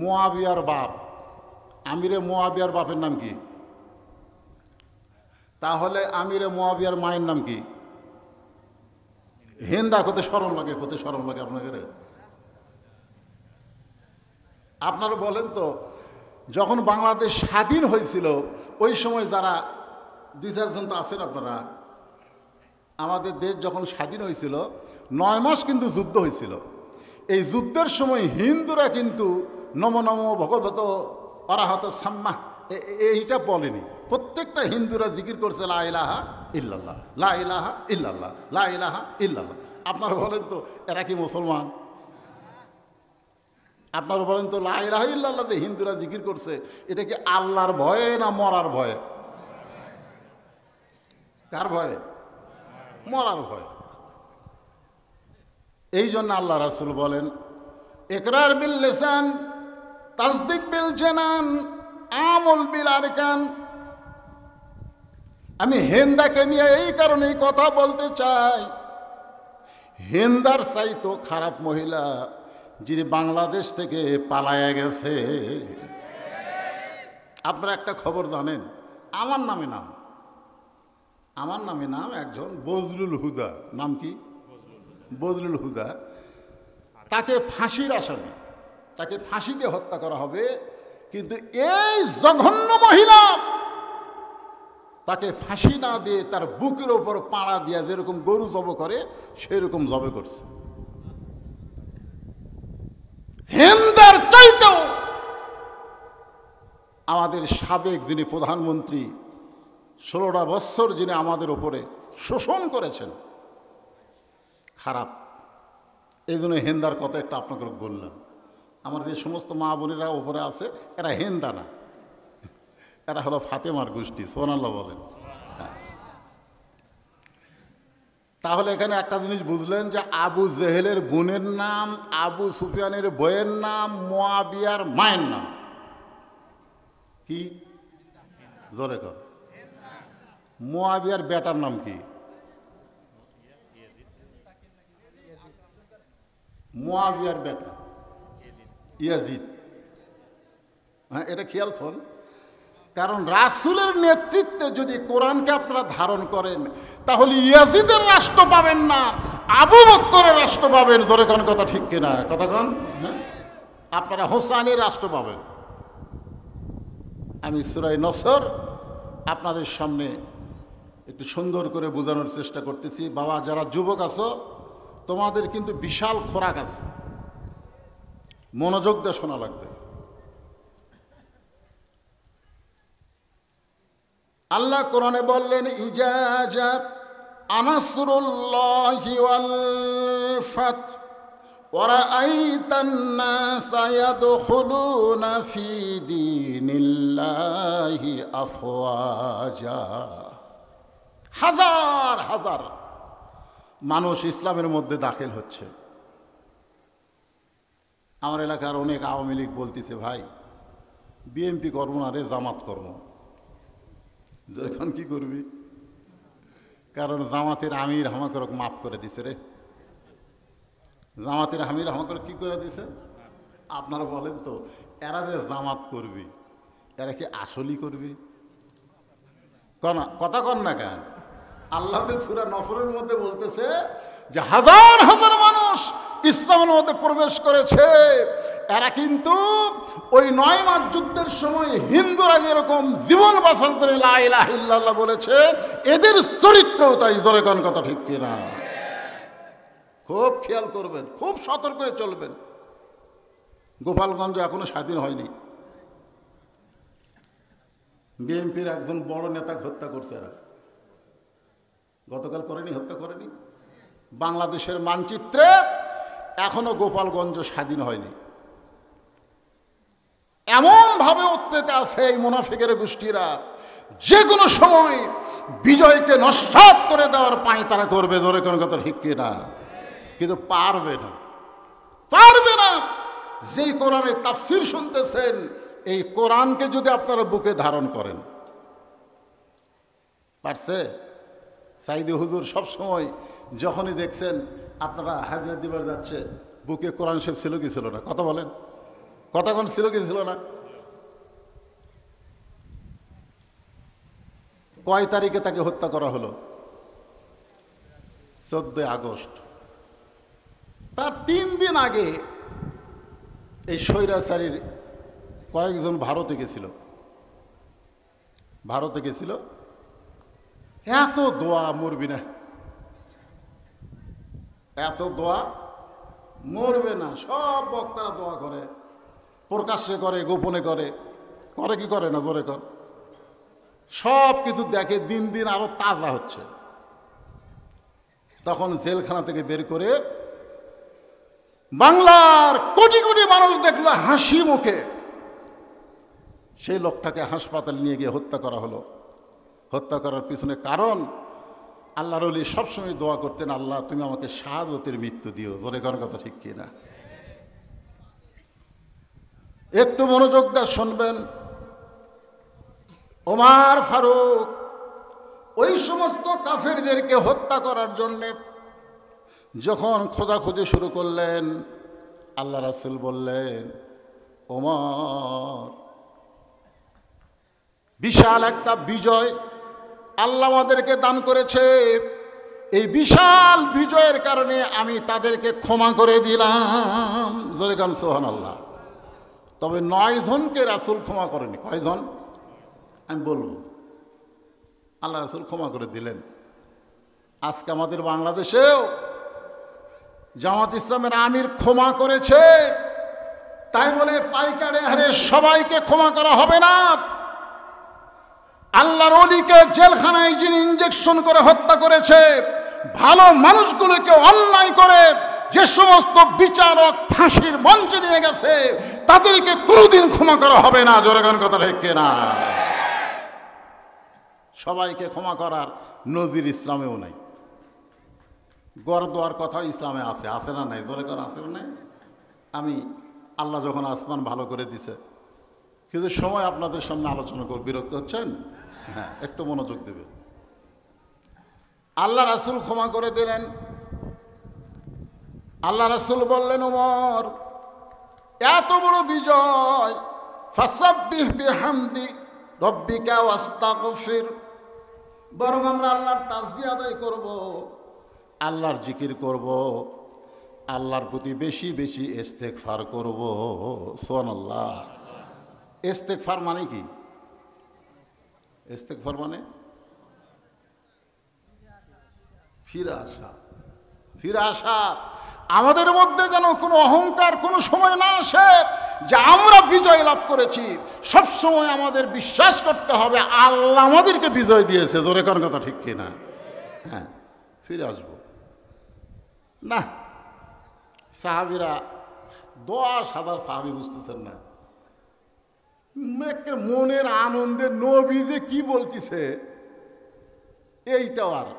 মুয়াবিয়ার বাপ। আমিরে মুয়াবিয়ার বাপের নাম কি? তাহলে আমিরে মুয়াবিয়ার মায়ের নাম কি? হেন্দা। কত শরম লাগে, কত শরম লাগে আপনাদের। আপনারা বলেন তো, যখন বাংলাদেশ স্বাধীন হয়েছিল ওই সময় যারা দুই চারজন তো আছেন আপনারা, আমাদের দেশ যখন স্বাধীন হয়েছিল 9 মাস কিন্তু যুদ্ধ হয়েছিল। এই যুদ্ধের সময় হিন্দুরা কিন্তু নম নম ভগবত অরাহত সাম্মা এইটা বলেনি। প্রত্যেকটা হিন্দুরা জিকির করছে লা ইলাহা ইল্লাল্লাহ, লা ইলাহা ইল্লাল্লাহ, লা ইলাহা ইল্লাল্লাহ। আপনারা বলেন তো এরা কি মুসলমান? আপনারা বলেন তো লা ইলাহা ইল্লাল্লাহ যে হিন্দুরা জিকির করছে, এটা কি আল্লাহর ভয়ে না মরার ভয়ে? কার ভয়ে? মরার ভয়। এই জন্য আল্লাহ রাসূল বলেন, ইকরার বিল লিসান তাসদিক বিল জানান আমল বিল আরকান। আমি হেন্দাকে নিয়ে এই কারণেই কথা বলতে চাই, হেন্দার চাইতো খারাপ মহিলা যিনি বাংলাদেশ থেকে পালায়া গেছে। আপনারা একটা খবর জানেন, আমার নামে নাম একজন বজলুল হুদা। নাম কি? বজলুল হুদা। তাকে ফাঁসির আসামি, তাকে ফাঁসি দিয়ে হত্যা করা হবে। কিন্তু এই জঘন্য মহিলা তাকে ফাঁসি না দিয়ে তার বুকের ওপর পাড়া দিয়া যেরকম গরু জব করে সেরকম জবে করছে। হেন্দার চাইতেও আমাদের সাবেক যিনি প্রধানমন্ত্রী 16টা বছর যিনি আমাদের ওপরে শোষণ করেছেন, খারাপ। এই জন্য হেন্দার কথা একটা আপনাকে বললাম। আমার যে সমস্ত মা বোনেরা ওপরে আছে এরা হেন্দা না, এরা হলো ফাতেমার গোষ্ঠী। সুবহানাল্লাহ বলেন। তাহলে এখানে একটা জিনিস বুঝলেন যে আবু জেহেলের বোনের নাম, আবু সুফিয়ানের বইয়ের নাম, মুয়াবিয়ার মায়ের নাম কি? জোরে কর। মুয়াবিয়ার বেটার নাম কি? মুয়াবিয়ার বেটা ইয়াজিদ। হ্যাঁ, এটা খেয়াল থন, কারণ রাসূলের নেতৃত্বে যদি কোরআনকে আপনারা ধারণ করেন তাহলে ইয়াজিদের রাষ্ট্র পাবেন না, আবু বকরের রাষ্ট্র পাবেন। ধরে কোন কথা ঠিক কিনা? কথা কন। হ্যাঁ, আপনারা হোসাইনের রাষ্ট্র পাবেন। আমি সূরা নসর আপনাদের সামনে একটু সুন্দর করে বোঝানোর চেষ্টা করতেছি। বাবা, যারা যুবক আছো তোমাদের কিন্তু বিশাল খোরাক আছে, মনোযোগ দিয়ে শোনা লাগবে। আল্লাহ কোরআনে বললেন, ইজা আনাসরুল্লাহি ওয়াল ফাত ওয়া রাআইতান নাসা ইয়াদখুলুনা ফি দীনিল্লাহি আফওয়াজা। হাজার হাজার মানুষ ইসলামের মধ্যে দাখিল হচ্ছে। আমার এলাকার অনেক আওয়ামী লীগ বলতেছে, ভাই বিএনপি করবো না রে, জামাত করবো। এখন কি করবি? কারণ জামাতের আমির আমাকে মাফ করে দিছে রে। জামাতের আমির আমাকে কি করে দিছে? আপনারা বলেন তো, এরা যে জামাত করবি এরা কি আসলেই করবি? কথা কন না কেন? আল্লাহ সূরা নফরের মধ্যে বলতেছে যে হাজার হাজার মানুষ ইসলামের মধ্যে প্রবেশ করেছে। এরা কিন্তু ওই 9 মাস যুদ্ধের সময় হিন্দুরা যেরকম জীবন বাঁচার জন্য লা ইলাহা ইল্লাল্লাহ বলেছে, এদের চরিত্রও তাই। জোরে কোন কথা ঠিক কিনা? খুব খেয়াল করবেন, খুব সতর্ক হয়ে চলবেন। গোপালগঞ্জ এখনো স্বাধীন হয়নি। বিএনপির একজন বড় নেতা হত্যা করছে এরা। গতকাল করেনি? হত্যা করেনি? বাংলাদেশের মানচিত্রে এখনো গোপালগঞ্জ স্বাধীন হয়নি। এমন ভাবে উত্তেজে আছে এই মুনাফিকের গোষ্ঠীরা, যে কোনো সময় বিজয়কে নস্যাৎ করে দেওয়ার পায় তারা করবে। ধরে কোন কথা ঠিক কিনা? কিন্তু পারবে না, পারবে না। যেই কোরআনের তাফসীর শুনতেছেন, এই কোরআনকে যদি আপনারা বুকে ধারণ করেন, পারছে? সাইদি হুজুর সবসময় যখনই দেখছেন আপনারা হাজরা দিবার যাচ্ছে, বুকে কোরআন শরীফ ছিল কি ছিল না? কথা বলেন, কতক্ষণ ছিল কি ছিল না? কয় তারিখে তাকে হত্যা করা হলো? 14 আগস্ট। তার 3 দিন আগে এই স্বৈরাচারীর কয়েকজন ভারতে গেছিল। ভারতে গেছিল, এত দোয়া মরবি না, এত দোয়া মরবে না। সব বক্তারা দোয়া করে, প্রকাশ্যে করে, গোপনে করে, করে কি করে না? জোরে কর। সব কিছু দেখে, দিন দিন আরো তাজা হচ্ছে। তখন জেলখানা থেকে বের করে বাংলার কোটি কোটি মানুষ দেখলো হাসি মুখে। সেই লোকটাকে হাসপাতালে নিয়ে গিয়ে হত্যা করা হলো। হত্যা করার পিছনে কারণ, আল্লাহর ওলি সবসময় দোয়া করতেন, আল্লাহ তুমি আমাকে শাহাদতের মৃত্যু দিও। জোরে করার কথা ঠিক কিনা? একটু মনোযোগ দিয়ে শুনবেন। ওমর ফারুক ওই সমস্ত কাফেরদেরকে হত্যা করার জন্যে যখন খোঁজাখুঁজি শুরু করলেন, আল্লাহ রাসূল বললেন, ওমর, বিশাল একটা বিজয় আল্লাহ আমাদেরকে দান করেছে। এই বিশাল বিজয়ের কারণে আমি তাদেরকে ক্ষমা করে দিলাম। জোরে গান সুবহানাল্লাহ। তবে 9 জনকে রাসূল ক্ষমা করেনি। কয়জন? আমি বলবো। আল্লাহ রাসূল ক্ষমা করে দিলেন। আজকে আমাদের বাংলাদেশেও জামাত ইসলামের আমির ক্ষমা করেছে, তাই বলে পাইকারে হারে সবাইকে ক্ষমা করা হবে না। আল্লাহর ওলিকে জেলখানায় যিনি ইঞ্জেকশন করে হত্যা করেছে, ভালো মানুষগুলোকে অন্যায় করে যে সমস্ত বিচারক ফাঁসির মঞ্চে নিয়ে গেছে, তাদেরকে কোনোদিন ক্ষমা করা হবে না। জোরেগান কথা ঠিক না? সবাইকে ক্ষমা করার নজির ইসলামেও নাই। গড় দেওয়ার কথা ইসলামে আছে, আছে না নাই? জোরে কর, আছে না নাই? আমি আল্লাহ যখন আসমান ভালো করে দিছে, কিন্তু সময় আপনাদের সামনে আলোচনা করব। বিরক্ত হচ্ছেন? হ্যাঁ, একটু মনোযোগ দেবে। আল্লাহ রাসূল ক্ষমা করে দিলেন। আল্লাহ রাসূল বললেন, ওমর, এত বড় বিজয়, ফাসাব্বিহ বিহামদি রব্বিকা ওয়াস্তাগফির, বরং আমরা আল্লাহর তাসবিহ আদায় করব, আল্লাহর জিকির করব, আল্লাহর প্রতি বেশি বেশি ইস্তেগফার করব। সুবহানাল্লাহ। ইস্তেগফার মানে কি? ইস্তেগফার মানে ফিরে আসা। ফিরে আসা। আমাদের মধ্যে যেন কোনো অহংকার কোনো সময় না আসে যে আমরা বিজয় লাভ করেছি। সব সময় আমাদের বিশ্বাস করতে হবে আল্লাহ আমাদেরকে বিজয় দিয়েছে। জোরে কোন কথা ঠিক কিনা? হ্যাঁ, ফিরে আসব না। সাহাবীরা 10,000 সাহাবী, বুঝতেছেন না? মনের আনন্দে নবী যে কি বলতেছে এইটাও আর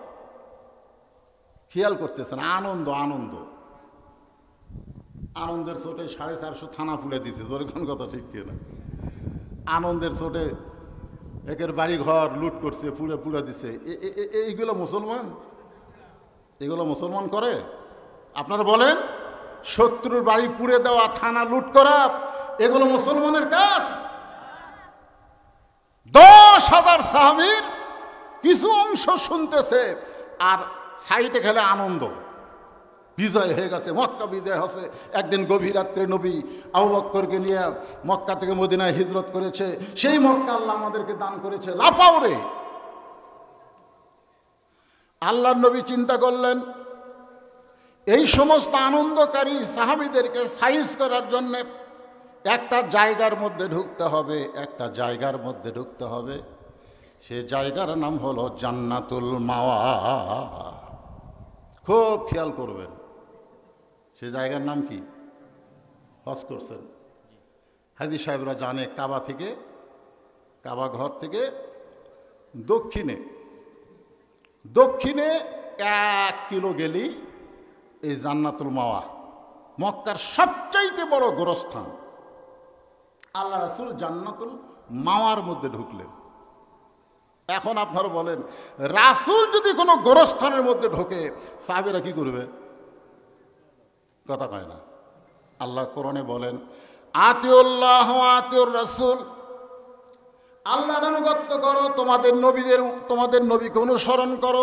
খেয়াল করতেছেন। আনন্দ আনন্দ আনন্দের চোটে 450 থানা পুড়ে দিছে। জোরে কোন কথা ঠিক কিনা? আনন্দের চোটে একের বাড়ি ঘর লুট করছে, পুড়ে পুড়ে দিছে। এইগুলো মুসলমান? এগুলো মুসলমান করে? আপনারা বলেন, শত্রুর বাড়ি পুড়ে দেওয়া, থানা লুট করা, এগুলো মুসলমানের কাজ? 10,000 সাহাবীর কিছু অংশ শুনতেছে আর সাইডে খেলে আনন্দ। বিজয় হয়ে গেছে, মক্কা বিজয় হচ্ছে। একদিন গভীর রাত্রে নবী আবু বকরকে নিয়ে মক্কা থেকে মদিনায় হিজরত করেছে। সেই মক্কা আল্লাহ আমাদেরকে দান করেছে। লাফাও রে! আল্লাহর নবী চিন্তা করলেন এই সমস্ত আনন্দকারী সাহাবীদেরকে সাইজ করার জন্যে একটা জায়গার মধ্যে ঢুকতে হবে, একটা জায়গার মধ্যে ঢুকতে হবে। সে জায়গার নাম হলো জান্নাতুল মাওয়া। খুব খেয়াল করবেন, সে জায়গার নাম কি? হজ করছেন হাজী সাহেবরা জানে, কাবা থেকে, কাবা ঘর থেকে দক্ষিণে 1 কিলো গেলেই এই জান্নাতুল মাওয়া, মক্কার সবচাইতে বড় গোরস্থান। আল্লাহ রাসূল জান্নাতুল মাওয়ার মধ্যে ঢুকলেন। এখন আপনারা বলেন, রাসূল যদি কোনো গোরস্থানের মধ্যে ঢোকে সাহাবীরা কি করবে? কথা কয় না। আল্লাহ কোরআনে বলেন, আতিউল্লাহ ওয়া আতিউর রাসূল, আল্লাহর আনুগত্য করো, তোমাদের নবীকে অনুসরণ করো।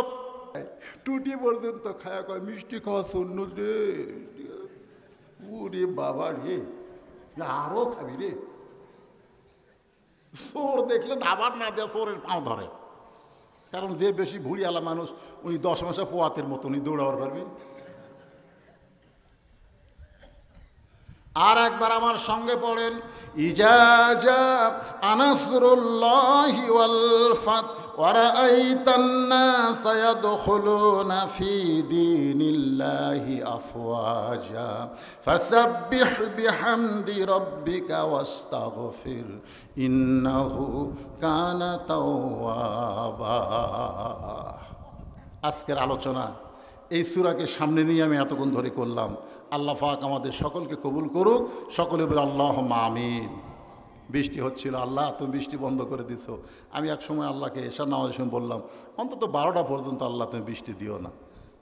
টুটি পর্যন্ত খায়া কয় মিষ্টি খাওয়া সুন্নত রে। ওরে বাবা রে, আরো খাবি রে। চোর দেখলে দাবার না দেয়, চোরের পাও ধরে। কারণ যে বেশি ভুড়িয়ালা মানুষ, উনি 10 মাসে পোয়াতের মতো উনি দৌড়াবার পারবে। আর একবার আমার সঙ্গে পড়েন, ইজা জা নাসরুল্লাহি ওয়াল ফাত ওয়া রাআইতান নাসা ইয়াদখুলুনা ফি দীনিল্লাহি আফওয়াজা ফাসাব্বিহ বিহামদি রাব্বিকা ওয়াস্তাগফির ইন্নাহু কানা তাওয়াবা। আজকের আলোচনা এই সূরাকে সামনে নিয়ে আমি এতক্ষণ ধরে করলাম। আল্লাহ পাক আমাদের সকলকে কবুল করুক। সকলে বলে আল্লাহুম্মা আমিন। বৃষ্টি হচ্ছিল, আল্লাহ তুমি বৃষ্টি বন্ধ করে দিছো। আমি এক সময় আল্লাহকে এশার নামাজের সময় বললাম, অন্তত 12টা পর্যন্ত আল্লাহ তুমি বৃষ্টি দিও না।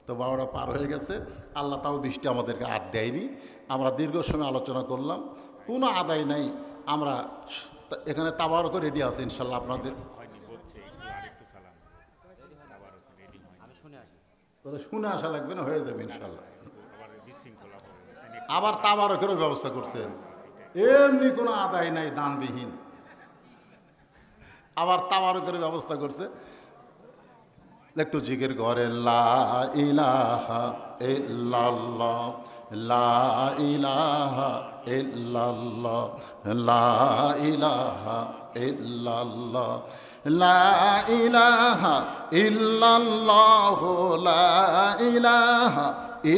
তো 12টা পার হয়ে গেছে, আল্লাহ তাও বৃষ্টি আমাদেরকে আর দেয়নি। আমরা দীর্ঘ সময় আলোচনা করলাম, কোনো আদায় নাই। আমরা এখানে তাবারক রেডি আছে ইনশাল্লাহ। আপনাদের শুনে আসা লাগবে না, হয়ে যাবে ইনশাল্লাহ। আবার তাবারকেরও ব্যবস্থা করছেন, এমনি কোনো আদায় নাই, দানবিহীন। আবার তাবারকের ব্যবস্থা করছে। একটু জিকির করে, লা ইলাহা ইল্লাল্লাহ, লা ইলাহা ইল্লাল্লাহ, লা ইলাহা ইল্লাল্লাহ, লা ইলাহা ইল্লাল্লাহ, লা ইলাহা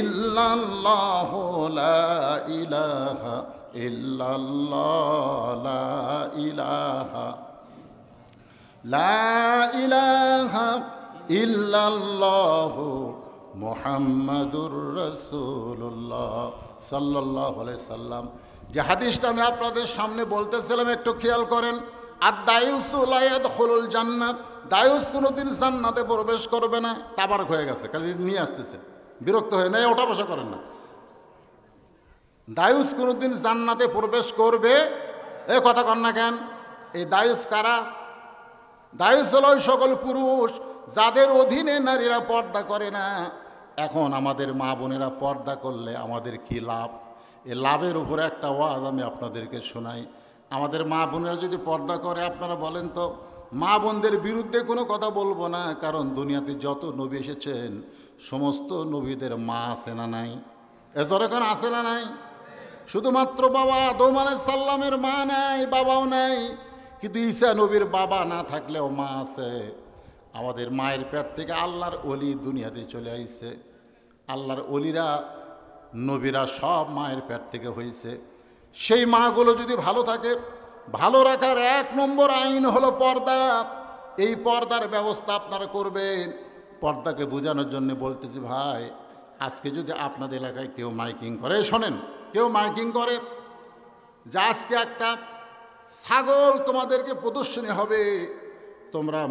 ইল্লাল্লাহ, লা ইলাহা ইল্লাল্লাহ, লা ইলাহা, লা ইলাহা ইল্লাল্লাহ মুহাম্মাদুর রাসূলুল্লাহ সাল্লাল্লাহু আলাইহি সাল্লাম। যে হাদিসটা আমি আপনাদের সামনে বলতেছিলাম, একটু খেয়াল করেন। আর দায়ুসু লা ইয়াদখুলুল জান্নাত, দায়ুস কোনোদিন জান্নাতে প্রবেশ করবে না। তাবারক হয়ে গেছে, খালি নিয়ে আসতেছে, বিরক্ত হয়ে নাই, ওঠা বসা করেন না। দায়ুস কোনোদিন জান্নাতে প্রবেশ করবে? এ কথা কন না কেন? এই দায়ুস কারা? দায়ুস হল ওই সকল পুরুষ যাদের অধীনে নারীরা পর্দা করে না। এখন আমাদের মা বোনেরা পর্দা করলে আমাদের কি লাভ? এ লাভের উপরে একটা ওয়াজ আমি আপনাদেরকে শোনাই। আমাদের মা বোনেরা যদি পর্দা করে, আপনারা বলেন তো, মা বোনদের বিরুদ্ধে কোনো কথা বলবো না, কারণ দুনিয়াতে যত নবী এসেছেন সমস্ত নবীদের মা আছে না নাই? এ দরকার আছে না নাই? শুধুমাত্র বাবা আদম আলাইহিস সালামের মা নাই, বাবাও নাই, কিন্তু ঈসা নবীর বাবা না থাকলেও মা আছে। আমাদের মায়ের পেট থেকে আল্লাহর অলি দুনিয়াতে চলে আইছে। আল্লাহর অলিরা, নবীরা সব মায়ের পেট থেকে হয়েছে। সেই মাগুলো যদি ভালো থাকে, ভালো রাখার 1 নম্বর আইন হলো পর্দা। এই পর্দার ব্যবস্থা আপনারা করবেন। পর্দাকে বোঝানোর জন্য বলতেছি ভাই, আজকে যদি আপনাদের এলাকায় কেউ মাইকিং করে, শোনেন, কেউ মাইকিং করে যে আজকে একটা ছাগল তোমাদেরকে প্রদর্শনী হবে, তোমরা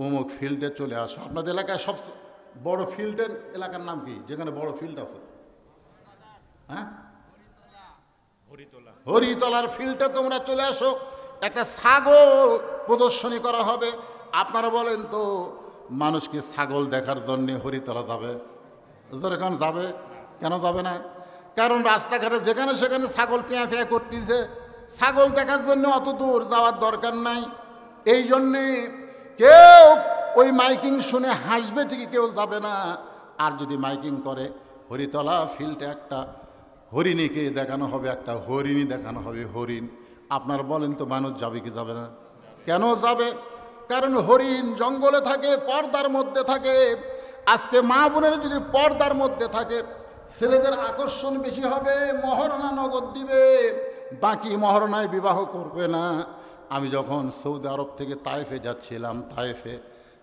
অমুক ফিল্ডে চলে আসো। আপনাদের এলাকায় সব বড় ফিল্ডের এলাকার নাম কি, যেখানে বড় ফিল্ড আছে? হ্যাঁ, হরিতলার ফিল্ডে তোমরা চলে আসো, একটা ছাগল প্রদর্শনী করা হবে। আপনারা বলেন তো, মানুষ কি ছাগল দেখার জন্যে হরিতলা যাবে? যেখানে যাবে, কেন যাবে না? কারণ রাস্তাঘাটে যেখানে সেখানে ছাগল পেঁয়া পেঁয়া করতেছে। ছাগল দেখার জন্য অত দূর যাওয়ার দরকার নাই। এই জন্যে কেউ ওই মাইকিং শুনে হাসবে ঠিকই, কেউ যাবে না। আর যদি মাইকিং করে, হরিতলা ফিল্ডে একটা হরিণীকে দেখানো হবে, একটা হরিণী দেখানো হবে, হরিণ। আপনার বলেন তো, মানুষ যাবে কি যাবে না? কেন যাবে? কারণ হরিণ জঙ্গলে থাকে, পর্দার মধ্যে থাকে। আজকে মা বোনের যদি পর্দার মধ্যে থাকে, ছেলেদের আকর্ষণ বেশি হবে, মহারণা নগদ দিবে, বাকি মহারণায় বিবাহ করবে না। আমি যখন সৌদি আরব থেকে তায়েফে যাচ্ছিলাম, তায়েফে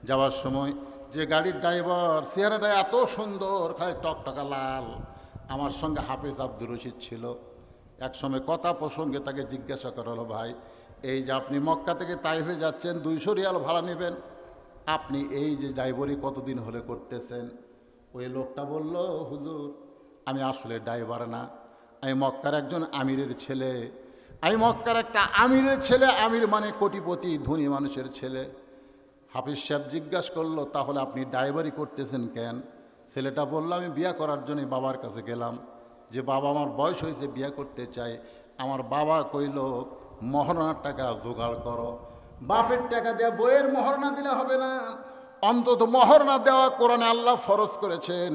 যাওয়ার সময় যে গাড়ির ড্রাইভার, চেহারাটা এত সুন্দর, খালি টকটকা লাল। আমার সঙ্গে হাফেজ আব্দুর রশিদ ছিল। এক সময় কথা প্রসঙ্গে তাকে জিজ্ঞাসা করা হলো, ভাই এই যে আপনি মক্কা থেকে তায়েফে যাচ্ছেন, 200 রিয়াল ভাড়া নেবেন, আপনি এই যে ড্রাইভারি কতদিন হলে করতেছেন? ওই লোকটা বলল, হুজুর আমি আসলে ড্রাইভার না, আমি মক্কার একজন আমিরের ছেলে। আমি মক্কার একটা আমিরের ছেলে। আমির মানে কোটিপতি, ধনী মানুষের ছেলে। হাফিজ সাহেব জিজ্ঞাসা করলো, তাহলে আপনি ড্রাইভারি করতেছেন কেন? ছেলেটা বলল, আমি বিয়ে করার জন্য বাবার কাছে গেলাম, যে বাবা আমার বয়স হয়েছে, বিয়ে করতে চাই। আমার বাবা কইল, মহারণার টাকা জোগাড় করো। বাপের টাকা দেওয়া, বইয়ের মহারণা দিলে হবে না, অন্তত মহারণা দেওয়া কোরআনে আল্লাহ ফরজ করেছেন।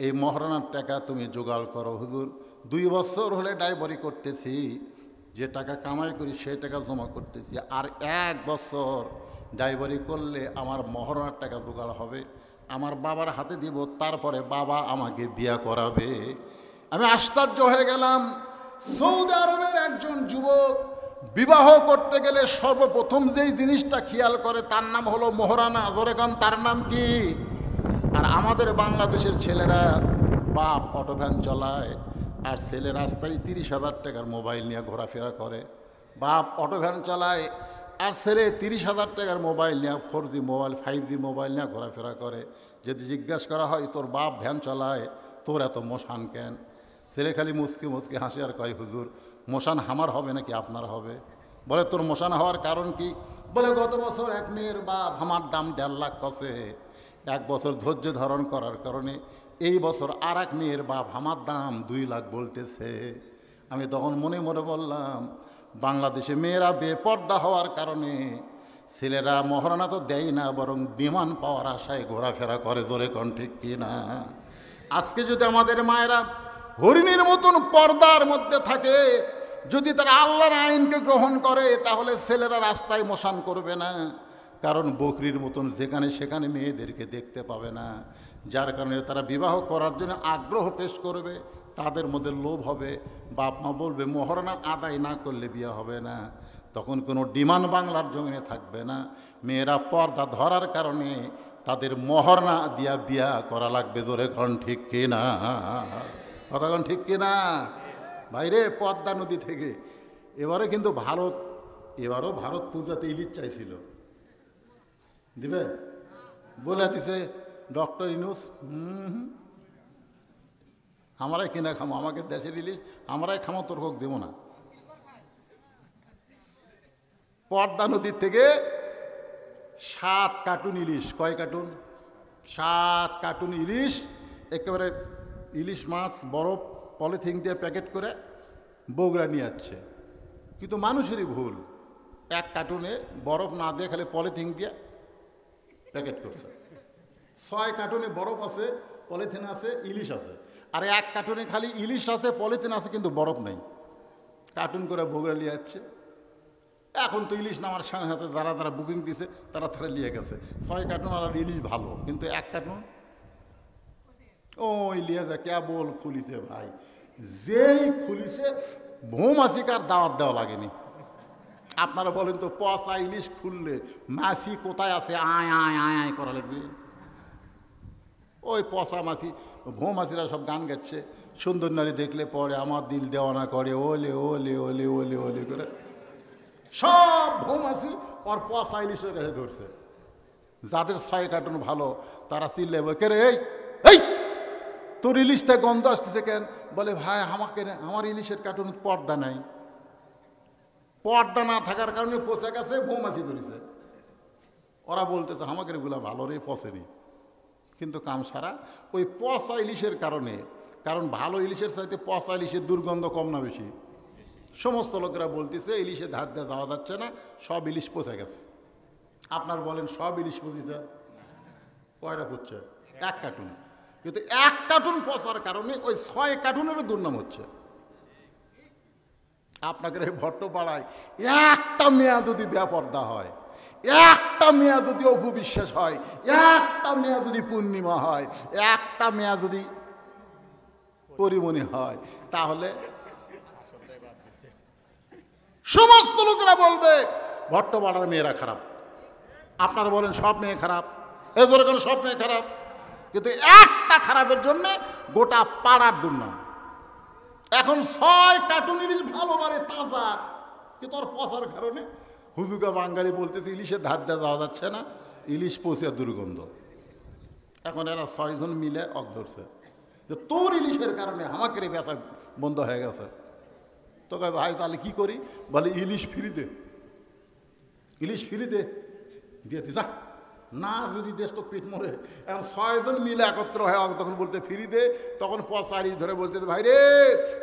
এই মহারণার টাকা তুমি জোগাড় করো। হুজুর 2 বছর হলে ড্রাইভারি করতেছি, যে টাকা কামাই করি সেই টাকা জমা করতেছি, আর 1 বছর ড্রাইভারি করলে আমার মহারণার টাকা জোগাড় হবে, আমার বাবার হাতে দিব, তারপরে বাবা আমাকে বিয়ে করাবে। আমি আশ্চর্য হয়ে গেলাম। সৌদি আরবের একজন যুবক বিবাহ করতে গেলে সর্বপ্রথম যেই জিনিসটা খেয়াল করে তার নাম হলো মোহরানা। ধরেন তার নাম কি? আর আমাদের বাংলাদেশের ছেলেরা, বাপ অটো ভ্যান চালায় আর ছেলে রাস্তায় 30,000 টাকার মোবাইল নিয়ে ঘোরাফেরা করে। বাপ অটো ভ্যান চালায় আর ছেলে 30,000 টাকার মোবাইল নিয়ে, 4G মোবাইল, 5G মোবাইল নিয়ে ঘোরাফেরা করে। যদি জিজ্ঞাসা করা হয়, তোর বাপ ভ্যান চালায়, তোর এত মোশান কেন? ছেলে খালি মুচকি মুচকি হাসি আর কয়, হুজুর মোশান আমার হবে নাকি আপনার হবে? বলে, তোর মোশান হওয়ার কারণ কি? বলে, গত বছর এক মেয়ের বাপ আমার দাম 1.5 লাখ কষে, 1 বছর ধৈর্য ধারণ করার কারণে এই বছর আর এক মেয়ের বাপ আমার দাম 2 লাখ বলতেছে। আমি তখন মনে মনে বললাম, বাংলাদেশে মেয়েরা বেপর্দা হওয়ার কারণে ছেলেরা মহারণা তো দেয় না, বরং বিমান পাওয়ার আশায় ঘোরাফেরা করে। জোরে কোন ঠিক কি না? আজকে যদি আমাদের মায়েরা হরিণীর মতন পর্দার মধ্যে থাকে, যদি তারা আল্লাহর আইনকে গ্রহণ করে, তাহলে ছেলেরা রাস্তায় মোশান করবে না, কারণ বকরির মতন যেখানে সেখানে মেয়েদেরকে দেখতে পাবে না। যার কারণে তারা বিবাহ করার জন্য আগ্রহ পেশ করবে, তাদের মধ্যে লোভ হবে। বাপ মা বলবে, মহারণা আদায় না করলে বিয়ে হবে না। তখন কোনো ডিমান্ড বাংলার জমিনে থাকবে না। মেয়েরা পর্দা ধরার কারণে তাদের মহারণা দিয়া বিয়া করা লাগবে। জোরে কোন ঠিক কিনা? কথা কোন ঠিক কিনা? বাইরে পদ্মা নদী থেকে এবারে কিন্তু এবারও ভারত পূজাতে ইলিশ চাইছিল, দিবে বলে দিছে ডক্টর ইউনূস। আমরাই কিনা খামো, আমাকে দেশের ইলিশ আমরাই খামো, তোর হোক দেবো না। পদ্মা নদীর থেকে 7 কার্টুন ইলিশ, কয় কার্টুন? 7 কার্টুন ইলিশ, একেবারে ইলিশ মাছ বরফ পলিথিন দিয়ে প্যাকেট করে বগুড়া নিয়ে যাচ্ছে। কিন্তু মানুষেরই ভুল, 1 কার্টুনে বরফ না দিয়ে খালি পলিথিন দিয়ে প্যাকেট করছে। 6 কার্টুনে বরফ আছে, পলিথিন আছে, ইলিশ আছে। আর 1 কার্টুনে খালি ইলিশ আছে, পলিথিন আছে, কিন্তু বরফ নেই। কার্টুন করে বগুড়া নিয়ে যাচ্ছে। এখন তো ইলিশ নামার সঙ্গে সাথে যারা যারা বুকিং দিছে তারা নিয়ে গেছে। 6 কার্টুন আর ইলিশ ভালো, কিন্তু 1 কার্টুন ওই লিয়ে যা কেবল খুলিছে ভাই। যেই খুলিছে মৌমাছিকার দাওয়াত দেওয়া লাগেনি। আপনারা বলেন তো, পচা ইলিশ খুললে মাছি কোথায় আছে আয় আয় আয় আয় করা লাগবে? ওই পচা মাছি, মৌমাছিরা সব গান গাচ্ছে। সুন্দর নারী দেখলে পরে আমার দিল দেওয়ানা করে, ওলে ওলে ওলে ওলে ওলে করে সব মৌমাছি ওর পচা ইলিশের কাছে ধরছে। যাদের 6 কার্টুন ভালো তারা চিল্লে কে রে, এই তোর ইলিশটা গন্ধ আসতেছে কেন? বলে ভাই আমাকে, আমার ইলিশের কার্টুন পর্দা নাই, পর্দা না থাকার কারণে পচে গেছে, মৌমাছি ধরেছে। ওরা বলতেছে আমাকে এগুলো ভালো রে, পচেনি। কিন্তু কাম সারা ওই পচা ইলিশের কারণে। কারণ ভালো ইলিশের চাইতে পচা ইলিশের দুর্গন্ধ কম না বেশি? সমস্ত লোকেরা বলতেছে ইলিশে ধার দিয়ে যাওয়া যাচ্ছে না, সব ইলিশ পচে গেছে। আপনার বলেন সব ইলিশ পচেছে? কয়টা পচছে? 1 কার্টুন। কিন্তু 1 কার্টুন পচার কারণে ওই 6 কার্টুনেরও দুর্নাম হচ্ছে। আপনাদের এই ভট্টপাড়ায় একটা মেয়া যদি বেপর্দা হয়, একটা মেয়া যদি অপবিশ্বাস হয়, একটা মেয়া যদি পূর্ণিমা হয়, একটা মেয়া যদি পরিমণি হয়, তাহলে সমস্ত লোকেরা বলবে ভট্টপাড়ার মেয়েরা খারাপ। আপনারা বলেন সব মেয়ে খারাপ? এই ধরে কেন সব মেয়ে খারাপ? কিন্তু একটা খারাপের জন্য গোটা পাড়ার দুর্নাম। এখন 6 কার্টুন ইলিশ ভালো মানে তাজা, কিন্তু ওর পচার কারণে হুজুকা বাঙ্গালি বলতেছে ইলিশের ধার দিয়ে যাওয়া যাচ্ছে না, ইলিশ পচে দুর্গন্ধ। এখন এরা 6 জন মিলে অক ধরছে যে তোর ইলিশের কারণে আমাকে বেচা বন্ধ হয়ে গেছে। তো ভাই তাহলে কি করি? বলে ইলিশ ফ্রি দে, ইলিশ ফ্রি দে, দিয়ে যা না, যদি দেশ তো পেট মরে। এখন 6 জন মিলে একত্র হয়ে তখন বলতে ফ্রি দে, তখন পচারি ধরে বলতে ভাই রে,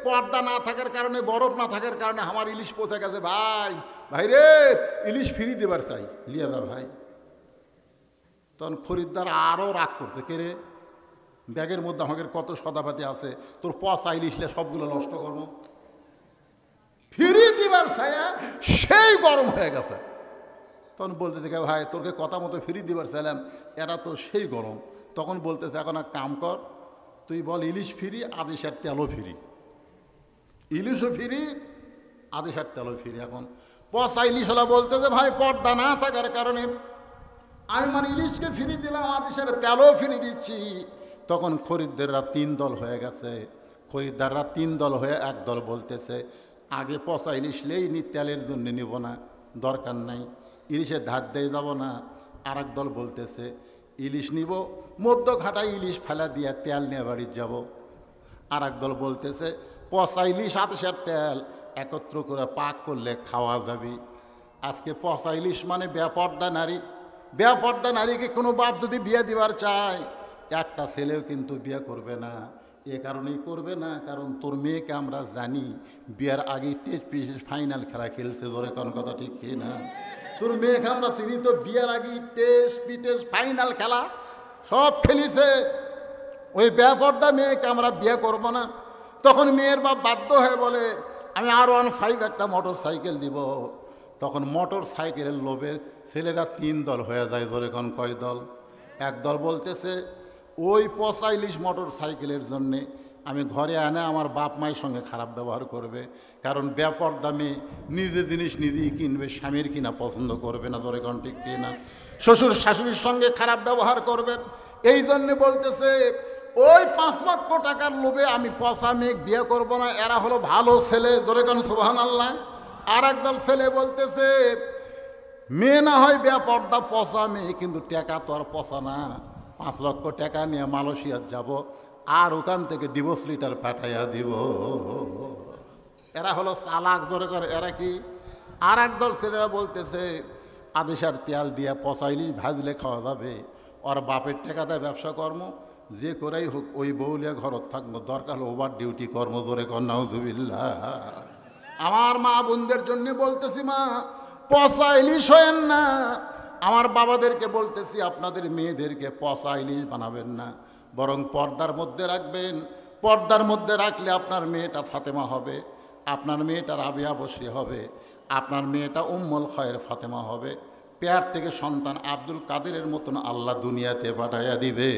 পর্দা না থাকার কারণে, বরফ না থাকার কারণে আমার ইলিশ পচে গেছে, ভাই ভাই রে ইলিশ ফ্রি দেবার চাই, লিয়া দা ভাই। তখন খরিদ্দার আরও রাগ করছে, কে রে ব্যাগের মধ্যে আমাদের কত সদাপাতি আছে, তোর পচা ইলিশলে সবগুলো নষ্ট করবো, ফ্রি দিবার ছায়া সেই গরম হয়ে গেছে। তখন বলতেছে ভাই তোরকে কথা মতো ফ্রি দিবার চাইলাম, এরা তো সেই গরম। তখন বলতেছে এখন এক কাম কর, তুই বল ইলিশ ফ্রি, আদেশের তেলও ফ্রি, ইলিশও ফ্রি, আদেশের তেলও ফ্রি। এখন পচা ইলিশওয়ালা বলতেছে ভাই পর্দা না থাকার কারণে আমি আমার ইলিশকে ফ্রি দিলাম, আদেশের তেলও ফ্রি দিচ্ছি। তখন খরিদ্দাররা 3 দল হয়ে গেছে। খরিদ্দাররা 3 দল হয়ে এক দল বলতেছে আগে পচা ইলিশ লেইনি, তেলের জন্য নিব না, দরকার নাই, ইলিশের ধার দিয়ে যাব না। আর এক দল বলতেছে ইলিশ নিব, মধ্য ঘাটায় ইলিশ ফেলা দিয়ে তেল নিয়ে বাড়ির যাব। আর এক দল বলতেছে পচা ইলিশ আদেশের তেল একত্র করে পাক করলে খাওয়া যাবে। আজকে পচা ইলিশ মানে বেপর্দা নারী। বেপর্দা নারীকে কোনো বাপ যদি বিয়ে দিবার চায়, একটা ছেলেও কিন্তু বিয়ে করবে না। এ কারণেই করবে না, কারণ তোর মেয়েকে আমরা জানি বিয়ের আগেই টেস্ট ফাইনাল খেলা খেলছে, জোরে কোন কথা ঠিক কি না? তোর মেয়েকে আমরা চিনি তো বিয়ের আগেই টেস্ট ফাইনাল খেলা সব খেলিছে। ওই বেপর্দা মেয়েকে আমরা বিয়ে করবো না। তখন মেয়ের বাপ বাধ্য হয়ে বলে আমি R15 একটা মোটর সাইকেল দিব। তখন মোটর সাইকেলের লোভে ছেলেরা 3 দল হয়ে যায়, জোরে কোন কয় দল? এক দল বলতেছে ওই পচা ইলিশ মোটর সাইকেলের জন্যে আমি ঘরে আনে আমার বাপ মায়ের সঙ্গে খারাপ ব্যবহার করবে, কারণ বেপর্দা মেয়ে নিজে জিনিস নিজেই কিনবে, স্বামীর কিনা পছন্দ করবে না, জোরে কোন ঠিক কিনা? শ্বশুর শাশুড়ির সঙ্গে খারাপ ব্যবহার করবে। এই জন্যে বলতেছে ওই 5 লক্ষ টাকার লোভে আমি পচা মেয়ে বিয়ে করব না, এরা হলো ভালো ছেলে, জোরে কোন সুবহানাল্লাহ। আর একদল ছেলে বলতেছে মেয়ে না হয় বেপর্দা পচা মেয়ে, কিন্তু টাকা তো আর পচা না, 5 লক্ষ টাকা নিয়ে মালয়েশিয়া যাব, আর ওখান থেকে ডিভোর্স লিটার পাঠাইয়া দিব। এরা হলো চালাক, জোরে করে। এরা কি? আর একদল ছেলেরা বলতেছে আদেশার তেল দিয়ে পচাইলি ভাজলে খাওয়া যাবে, ওর বাপের টেকাতে ব্যবসা কর্ম যে করেই হোক ওই বউলিয়া ঘরত থাকবো, দরকার হলো ওভার ডিউটি কর্ম, জোরে কর নাউজুবিল্লাহ। আমার মা বোনদের জন্য বলতেছি, মা পচা ইলিশ হয়েন না। আমার বাবাদেরকে বলতেছি আপনাদের মেয়েদেরকে পচা ইলিশ বানাবেন না, বরং পর্দার মধ্যে রাখবেন। পর্দার মধ্যে রাখলে আপনার মেয়েটা ফাতেমা হবে, আপনার মেয়েটা রাবিয়া বসরি হবে, আপনার মেয়েটা উম্মুল খায়ের ফাতেমা হবে। পেয়ার থেকে সন্তান আব্দুল কাদেরের মতন আল্লাহ দুনিয়াতে পাঠাইয়া দিবে।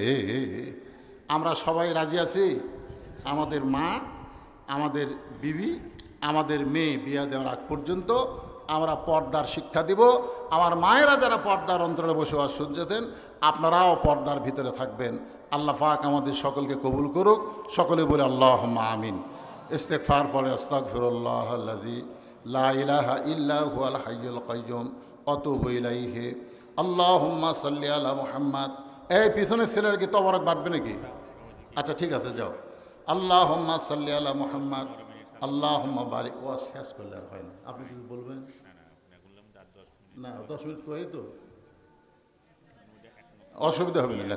আমরা সবাই রাজি আছি? আমাদের মা, আমাদের বিবি, আমাদের মেয়ে বিয়া দেওয়ার আগ পর্যন্ত আমরা পর্দার শিক্ষা দিব। আমার মায়েরা যারা পর্দার অন্তরে বসবাস শুনছেন, আপনারাও পর্দার ভিতরে থাকবেন। আল্লাহ পাক আমাদের সকলকে কবুল করুক। সকলে বলে আল্লাহুম্মা আমিন। ইস্তেগফার পড়ে, আস্তাগফিরুল্লাহাল্লাযী লা ইলাহা ইল্লা হুয়াল হাইয়ুল কাইয়্যুম আতুবু ইলাইহি। আল্লাহুম্মা সাল্লি আলা মুহাম্মাদ। এই পিছনের ছেলের কি তবরক বাটবে নাকি? আচ্ছা ঠিক আছে, যাও। আল্লাহুম্মা সাল্লি আলা মুহাম্মাদ, আল্লাহুম্মা বারিক। ওয়াজ শেষ করলে আর হয় না, আপনি কিছু বলবেন? না 10 মিনিট কই তো অসুবিধা হবে না।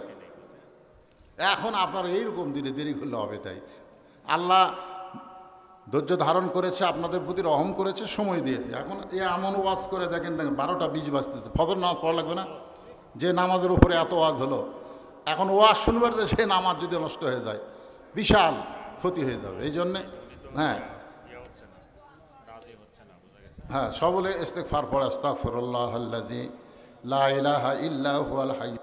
এখন আপনার এইরকম দিনে দেরি করলে হবে। তাই আল্লাহ ধৈর্য ধারণ করেছে, আপনাদের প্রতি রহম করেছে, সময় দিয়েছে। এখন এমন ওয়াজ করে দেখেন 12টা 20 বাজতেছে, ফজর নামাজ পড়া লাগবে না? যে নামাজের উপরে এত ওয়াজ হলো, এখন ওয়াজ শুনবার যে সে নামাজ যদি নষ্ট হয়ে যায় বিশাল ক্ষতি হয়ে যাবে। এই জন্যে হ্যাঁ হ্যাঁ, সকলে ইস্তেগফার পড়ে, আস্তাগফিরুল্লাহাল্লাযী লা ইলাহা ইল্লা হুয়াল হাইয়্যুল